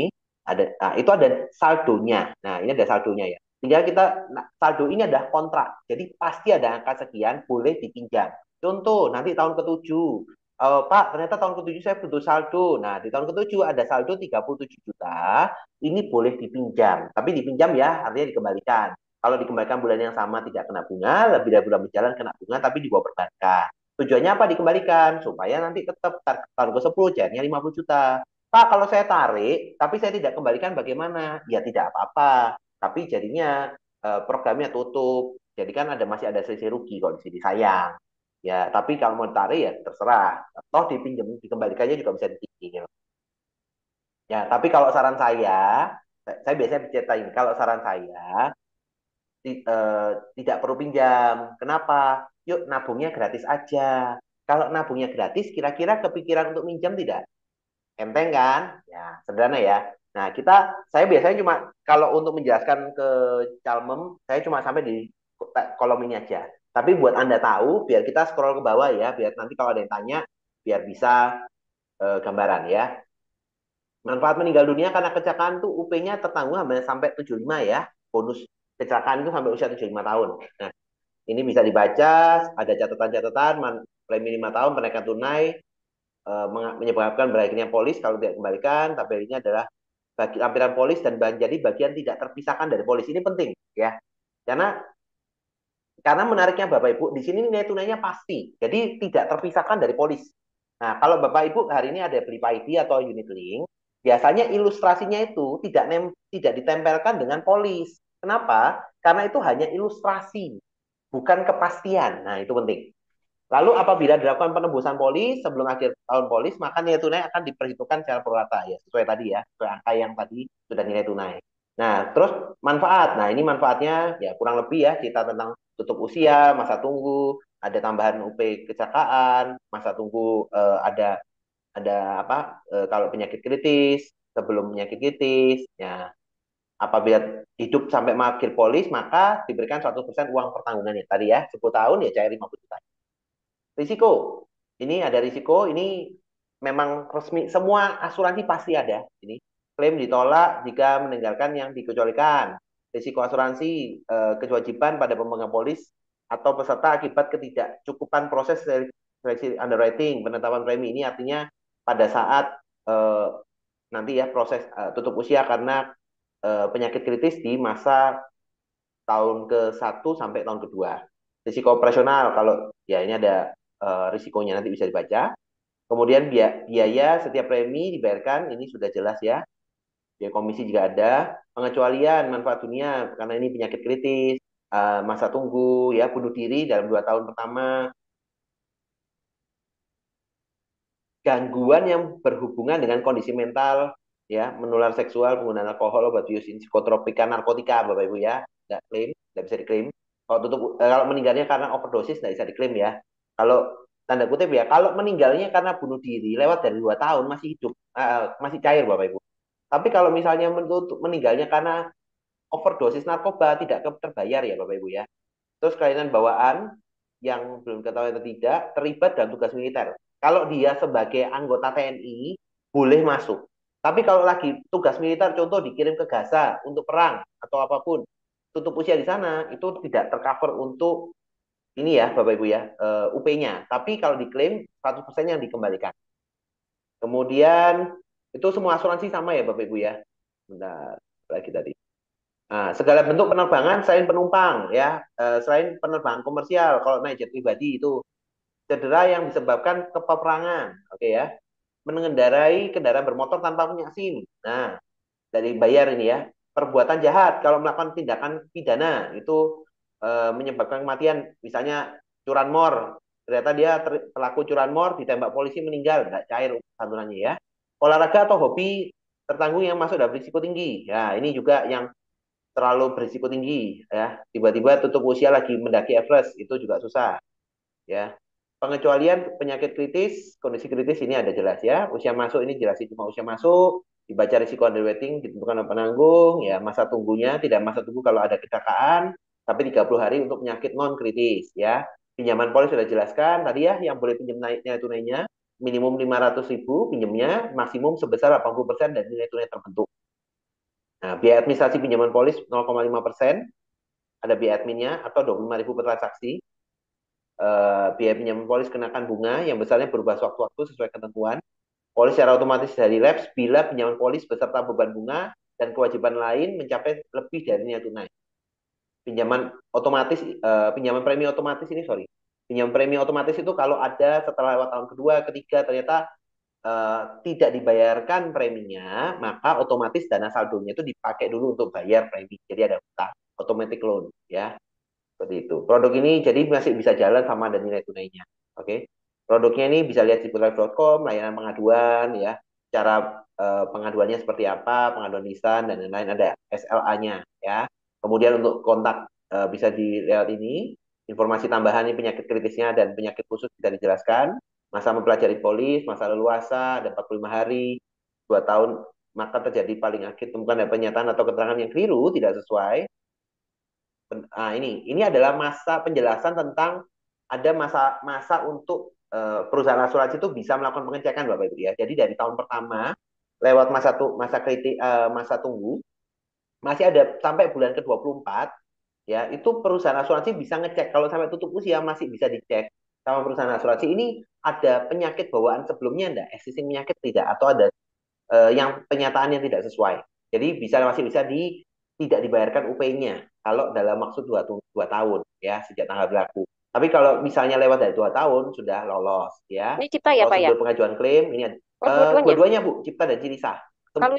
Nah, itu ada saldonya. Nah, ini ada saldonya ya. Tinggal kita, nah, saldo ini ada kontrak. Jadi pasti ada angka sekian boleh dipinjam. Contoh, nanti tahun ketujuh, Pak, ternyata tahun ketujuh saya butuh saldo. Nah, di tahun ketujuh ada saldo 37 juta. Ini boleh dipinjam. Tapi dipinjam ya, artinya dikembalikan. Kalau dikembalikan bulan yang sama tidak kena bunga, lebih dari bulan berjalan kena bunga, tapi di bawah perbankan. Tujuannya apa dikembalikan? Supaya nanti tetap tahun ke-10 jadinya 50 juta. Pak, kalau saya tarik, tapi saya tidak kembalikan bagaimana? Ya tidak apa-apa. Tapi jadinya programnya tutup. Jadi kan masih ada selisih rugi kalau di sini sayang. Ya, tapi kalau mau tarik ya terserah. Toh dipinjam dikembalikannya juga bisa dicicil. Ya, tapi kalau saran saya biasanya ceritain kalau saran saya tidak perlu pinjam. Kenapa? Yuk nabungnya gratis aja. Kalau nabungnya gratis, kira-kira kepikiran untuk minjam tidak? Enteng kan? Ya, sederhana ya. Nah, saya biasanya cuma kalau untuk menjelaskan ke Calmem, saya cuma sampai di kolom ini aja. Tapi buat Anda tahu, biar kita scroll ke bawah ya, biar nanti kalau ada yang tanya, biar bisa gambaran ya. Manfaat meninggal dunia karena kecelakaan tuh UP-nya tertanggung sampai 75 ya. Bonus kecelakaan itu sampai usia 75 tahun. Nah, ini bisa dibaca, ada catatan-catatan, premi 5 tahun, penaikan tunai, menyebabkan berakhirnya polis kalau tidak dikembalikan. Tapi ini adalah lampiran polis dan jadi bagian tidak terpisahkan dari polis. Ini penting ya. Karena menariknya Bapak Ibu, di sini nilai tunainya pasti. Jadi tidak terpisahkan dari polis. Nah, kalau Bapak Ibu hari ini ada beli ID atau unit link, biasanya ilustrasinya itu tidak ditempelkan dengan polis. Kenapa? Karena itu hanya ilustrasi, bukan kepastian. Nah, itu penting. Lalu apabila dilakukan penembusan polis sebelum akhir tahun polis, maka nilai tunai akan diperhitungkan secara prorata ya, sesuai tadi ya, sesuai angka yang tadi sudah nilai tunai. Nah, terus manfaat. Nah, ini manfaatnya ya kurang lebih ya kita tentang tutup usia, masa tunggu, ada tambahan UP kecelakaan, masa tunggu ada apa kalau penyakit kritis, sebelum penyakit kritis, ya apabila hidup sampai akhir polis maka diberikan 100% uang pertanggungannya tadi ya 10 tahun ya cair 50 juta. Risiko. Ini ada risiko, ini memang resmi, semua asuransi pasti ada. Ini klaim ditolak jika meninggalkan yang dikecualikan. Risiko asuransi, kewajiban pada pemegang polis atau peserta akibat ketidakcukupan proses seleksi underwriting, penetapan premi. Ini artinya pada saat eh, nanti ya proses tutup usia karena penyakit kritis di masa tahun ke-1 sampai tahun kedua. Risiko operasional, kalau ya ini ada risikonya nanti bisa dibaca. Kemudian biaya setiap premi dibayarkan, ini sudah jelas ya. Biaya komisi juga ada. Pengecualian manfaat dunia, karena ini penyakit kritis, masa tunggu, ya bunuh diri dalam 2 tahun pertama. Gangguan yang berhubungan dengan kondisi mental, ya menular seksual, penggunaan alkohol, obat bius, psikotropika, narkotika, Bapak Ibu ya, nggak klaim, nggak bisa diklaim. Kalau meninggalnya karena overdosis nggak bisa diklaim ya. Kalau tanda kutip ya, kalau meninggalnya karena bunuh diri lewat dari 2 tahun masih hidup, masih cair Bapak Ibu. Tapi kalau misalnya meninggalnya karena overdosis narkoba tidak terbayar ya Bapak Ibu ya. Terus kelainan bawaan yang belum ketahui atau tidak terlibat dalam tugas militer. Kalau dia sebagai anggota TNI boleh masuk. Tapi kalau lagi tugas militer, contoh dikirim ke Gaza untuk perang atau apapun, tutup usia di sana itu tidak tercover untuk ini ya Bapak Ibu ya UP-nya. Tapi kalau diklaim 100% yang dikembalikan. Kemudian itu semua asuransi sama ya Bapak Ibu ya. Bentar lagi tadi. Nah, segala bentuk penerbangan selain penumpang ya, selain penerbangan komersial, kalau naik jet pribadi itu cedera yang disebabkan kepeperangan, oke ya, mengendarai kendaraan bermotor tanpa punya SIM. Nah, dari bayar ini ya, perbuatan jahat kalau melakukan tindakan pidana itu menyebabkan kematian, misalnya curanmor, ternyata dia pelaku curanmor ditembak polisi meninggal, nggak cair santunannya ya. Olahraga atau hobi tertanggung yang masuk dalam risiko tinggi. Ya, ini juga yang terlalu berisiko tinggi ya, tiba-tiba tutup usia lagi mendaki Everest itu juga susah ya. Pengecualian penyakit kritis, kondisi kritis ini ada jelas ya. Usia masuk ini jelas cuma usia masuk, dibaca risiko underwriting ditentukan oleh penanggung ya. Masa tunggunya tidak masa tunggu kalau ada kecelakaan, tapi 30 hari untuk penyakit non kritis ya. Pinjaman polis sudah jelaskan tadi ya, yang boleh pinjam naiknya tunainya minimum 500.000 pinjamnya, maksimum sebesar 80% dari nilai tunai terbentuk. Nah, biaya administrasi pinjaman polis 0,5%, ada biaya adminnya atau 25.000 per transaksi. Biaya pinjaman polis kenakan bunga yang besarnya berubah sewaktu-waktu sesuai ketentuan. Polis secara otomatis dari lapse bila pinjaman polis beserta beban bunga dan kewajiban lain mencapai lebih dari nilai tunai. Pinjaman premi otomatis ini sorry. Pinjaman premi otomatis itu kalau ada setelah lewat tahun kedua, ketiga ternyata tidak dibayarkan preminya, maka otomatis dana saldonya itu dipakai dulu untuk bayar premi. Jadi ada hutang, automatic loan ya. Seperti itu. Produk ini jadi masih bisa jalan sama ada nilai tunainya. Oke. Produknya ini bisa lihat di putlife.com, layanan pengaduan ya. Cara pengaduannya seperti apa, pengaduan lisan dan lain-lain ada SLA-nya ya. Kemudian untuk kontak bisa dilihat ini. Informasi tambahan ini penyakit kritisnya dan penyakit khusus bisa dijelaskan. Masa mempelajari polis, masa leluasa, ada 45 hari, 2 tahun, maka terjadi paling akhir temukan ada pernyataan atau keterangan yang keliru, tidak sesuai. Nah, ini adalah masa penjelasan tentang ada masa untuk perusahaan asuransi itu bisa melakukan pengecekan Bapak Ibu ya. Jadi dari tahun pertama lewat masa tunggu masih ada sampai bulan ke-24 ya, itu perusahaan asuransi bisa ngecek kalau sampai tutup usia masih bisa dicek sama perusahaan asuransi ini ada penyakit bawaan sebelumnya enggak, existing penyakit tidak atau ada yang penyataannya tidak sesuai. Jadi masih bisa tidak dibayarkan UP-nya kalau dalam maksud 2 tahun ya sejak tanggal berlaku. Tapi kalau misalnya lewat dari 2 tahun sudah lolos ya. Ini kita ya Pak ya? Prosedur pengajuan klaim ini Oh dua-duanya. dua-duanya Bu, Cipta dan Cilisa. Kalau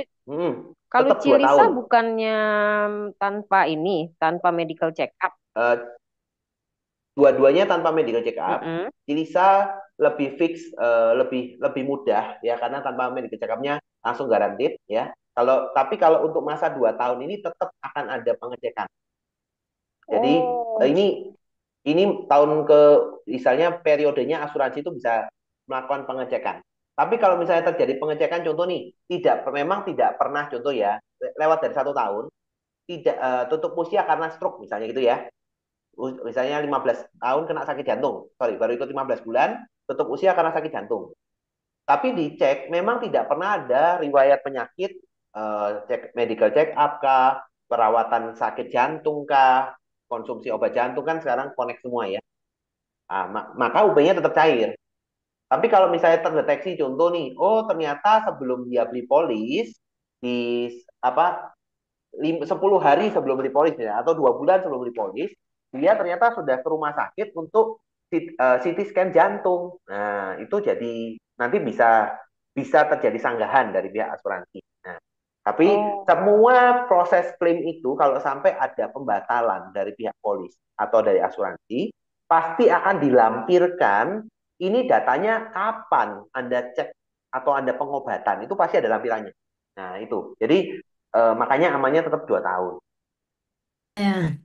kalau Tetap dua Cilisa tahun. bukannya tanpa medical check up. Eh, Dua-duanya tanpa medical check up. Mm-mm. Cilisa lebih fix, lebih lebih mudah ya karena tanpa medical check up-nya langsung garantit ya. Tapi kalau untuk masa 2 tahun ini tetap akan ada pengecekan. Jadi Oh, ini tahun ke misalnya periodenya asuransi itu bisa melakukan pengecekan. Tapi kalau misalnya terjadi pengecekan contoh nih, memang tidak pernah contoh ya, lewat dari 1 tahun, tidak tutup usia karena stroke misalnya gitu ya. Misalnya 15 tahun kena sakit jantung, sorry baru ikut 15 bulan, tutup usia karena sakit jantung. Tapi dicek memang tidak pernah ada riwayat penyakit, medical check up kah, perawatan sakit jantung kah, konsumsi obat jantung kan sekarang connect semua ya. Maka UP-nya tetap cair. Tapi kalau misalnya terdeteksi contoh nih, oh ternyata sebelum dia beli polis di apa 10 hari sebelum beli polis ya, atau 2 bulan sebelum beli polis, dia ternyata sudah ke rumah sakit untuk CT scan jantung. Nah, itu jadi nanti bisa terjadi sanggahan dari pihak asuransi. Nah, tapi oh, semua proses klaim itu kalau sampai ada pembatalan dari pihak polis atau dari asuransi, pasti akan dilampirkan ini datanya kapan Anda cek atau Anda pengobatan, itu pasti ada lampirannya. Nah, itu. Jadi makanya amannya tetap 2 tahun. Ya,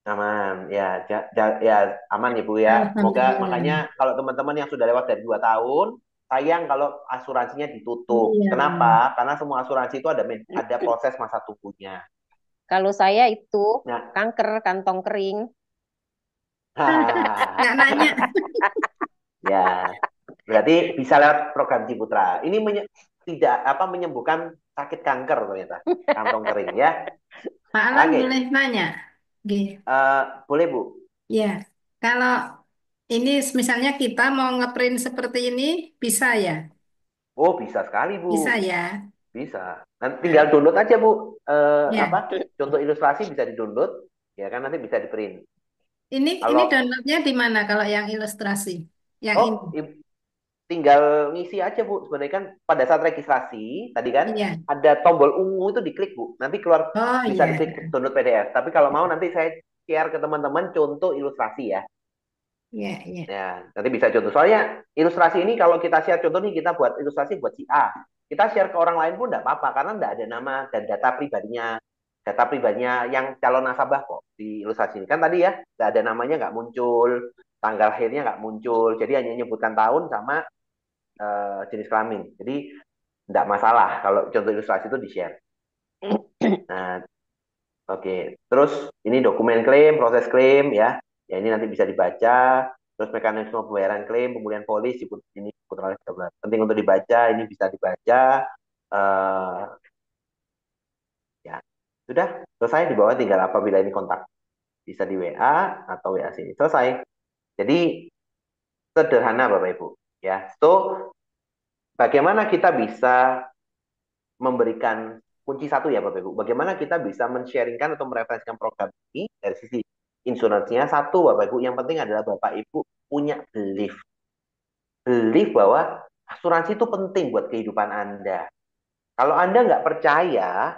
Aman, ya, ya aman ya Bu ya. Semoga makanya alhamdulillah. kalau teman-teman yang sudah lewat dari 2 tahun, sayang kalau asuransinya ditutup. Iya. Kenapa? Karena semua asuransi itu ada proses masa tunggunya. kalau saya itu Nah, kanker kantong kering. Nggak nanya. ya, berarti bisa lewat program Ciputra. Ini tidak apa menyembuhkan sakit kanker ternyata, kantong kering ya. Pak Alan Oke, boleh nanya? Oke. boleh Bu. Ya, kalau ini misalnya kita mau ngeprint seperti ini, bisa ya? Oh, bisa sekali Bu. Bisa ya? Bisa. Nanti tinggal Nah, download aja Bu. Apa? ya. Contoh ilustrasi bisa di-download, ya kan nanti bisa di-print. Ini Kalau downloadnya di mana kalau yang ilustrasi? Yang oh ini? tinggal ngisi aja Bu. Sebenarnya kan pada saat registrasi tadi kan Iya. ada tombol ungu itu diklik Bu. Nanti keluar Oh bisa iya. diklik download PDF. Tapi kalau mau nanti saya share ke teman-teman contoh ilustrasi ya. Iya, iya. Ya, nanti bisa contoh. Soalnya ilustrasi ini kalau kita share contoh nih kita buat ilustrasi buat si A. Kita share ke orang lain pun enggak apa-apa karena enggak ada nama dan data pribadinya yang calon nasabah kok di ilustrasi ini. Kan tadi ya, enggak ada namanya enggak muncul, tanggal lahirnya enggak muncul. Jadi hanya menyebutkan tahun sama jenis kelamin. Jadi enggak masalah kalau contoh ilustrasi itu di-share. Nah, oke. Terus ini dokumen klaim, proses klaim ya. Ya ini nanti bisa dibaca. terus mekanisme pembayaran klaim, pemulihan polis, ini Ciputra Legal. Penting untuk dibaca, ini bisa dibaca. eh ya, sudah selesai. Di bawah tinggal apabila ini kontak bisa di WA atau WA sini. Selesai. Jadi sederhana Bapak Ibu. Ya, so bagaimana kita bisa memberikan kunci satu ya Bapak Ibu. Bagaimana kita bisa men-sharingkan atau mereferensikan program ini dari sisi insuransinya. Satu Bapak Ibu, yang penting adalah Bapak Ibu punya belief. Belief bahwa asuransi itu penting buat kehidupan Anda. Kalau Anda nggak percaya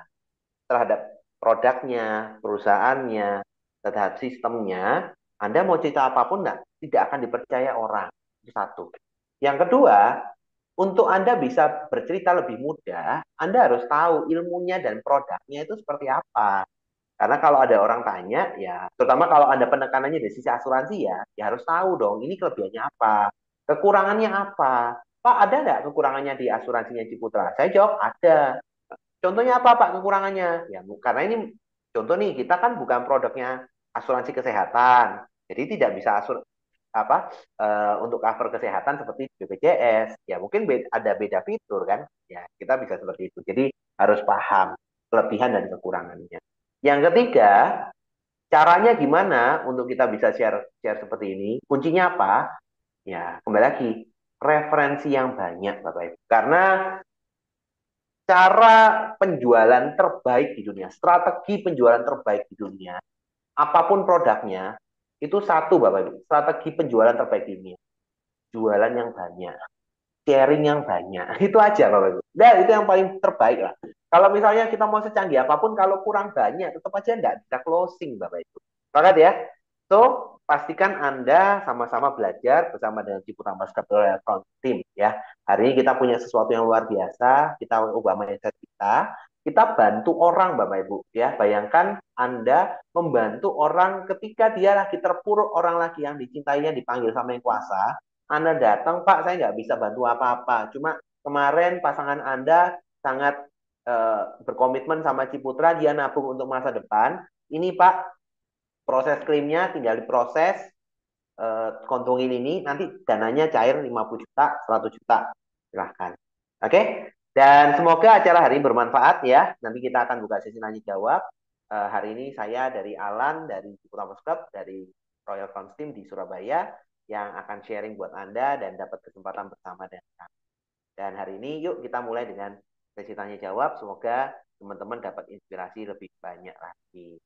terhadap produknya, perusahaannya, terhadap sistemnya, Anda mau cerita apapun nggak, tidak akan dipercaya orang. Itu satu. Yang kedua, untuk Anda bisa bercerita lebih mudah, Anda harus tahu ilmunya dan produknya itu seperti apa. Karena kalau ada orang tanya, ya terutama kalau Anda penekanannya dari sisi asuransi ya harus tahu dong, ini kelebihannya apa, kekurangannya apa. Pak, ada nggak kekurangannya di asuransinya Ciputra? Saya jawab, ada. Contohnya apa Pak kekurangannya? Ya, karena ini contoh nih, kita kan bukan produknya asuransi kesehatan. Jadi tidak bisa apa untuk cover kesehatan seperti BPJS. Ya mungkin ada beda fitur kan. Ya, kita bisa seperti itu. Jadi harus paham kelebihan dan kekurangannya. Yang ketiga, caranya gimana untuk kita bisa share share seperti ini? Kuncinya apa? Ya, kembali lagi referensi yang banyak Bapak Ibu. Karena cara penjualan terbaik di dunia, strategi penjualan terbaik di dunia, apapun produknya, itu satu Bapak Ibu, strategi penjualan terbaik di dunia. Jualan yang banyak, sharing yang banyak. Itu aja Bapak Ibu. Dan itu yang paling terbaik lah. Kalau misalnya kita mau secanggih apapun, kalau kurang banyak, tetap aja enggak bisa closing Bapak Ibu. Sepakat ya? So, pastikan Anda sama-sama belajar bersama dengan Ciputra Capital Account Team ya. Hari ini kita punya sesuatu yang luar biasa, kita ubah mindset kita bantu orang Bapak Ibu ya. Bayangkan Anda membantu orang ketika dia lagi terpuruk, orang lagi yang dicintainya dipanggil sama yang kuasa, Anda datang, Pak, saya nggak bisa bantu apa-apa. Cuma kemarin pasangan Anda sangat berkomitmen sama Ciputra, dia nabung untuk masa depan. Ini Pak, proses klaimnya tinggal diproses, kontungin ini, nanti dananya cair 50 juta, 100 juta. Silahkan. Oke? Dan semoga acara hari ini bermanfaat ya. Nanti kita akan buka sesi nanya jawab. Hari ini saya dari Alan, dari Ciputra Club, dari Royal Farms Team di Surabaya, yang akan sharing buat Anda dan dapat kesempatan bersama dengan kami. Dan hari ini yuk kita mulai dengan sesi tanya jawab. Semoga teman-teman dapat inspirasi lebih banyak lagi.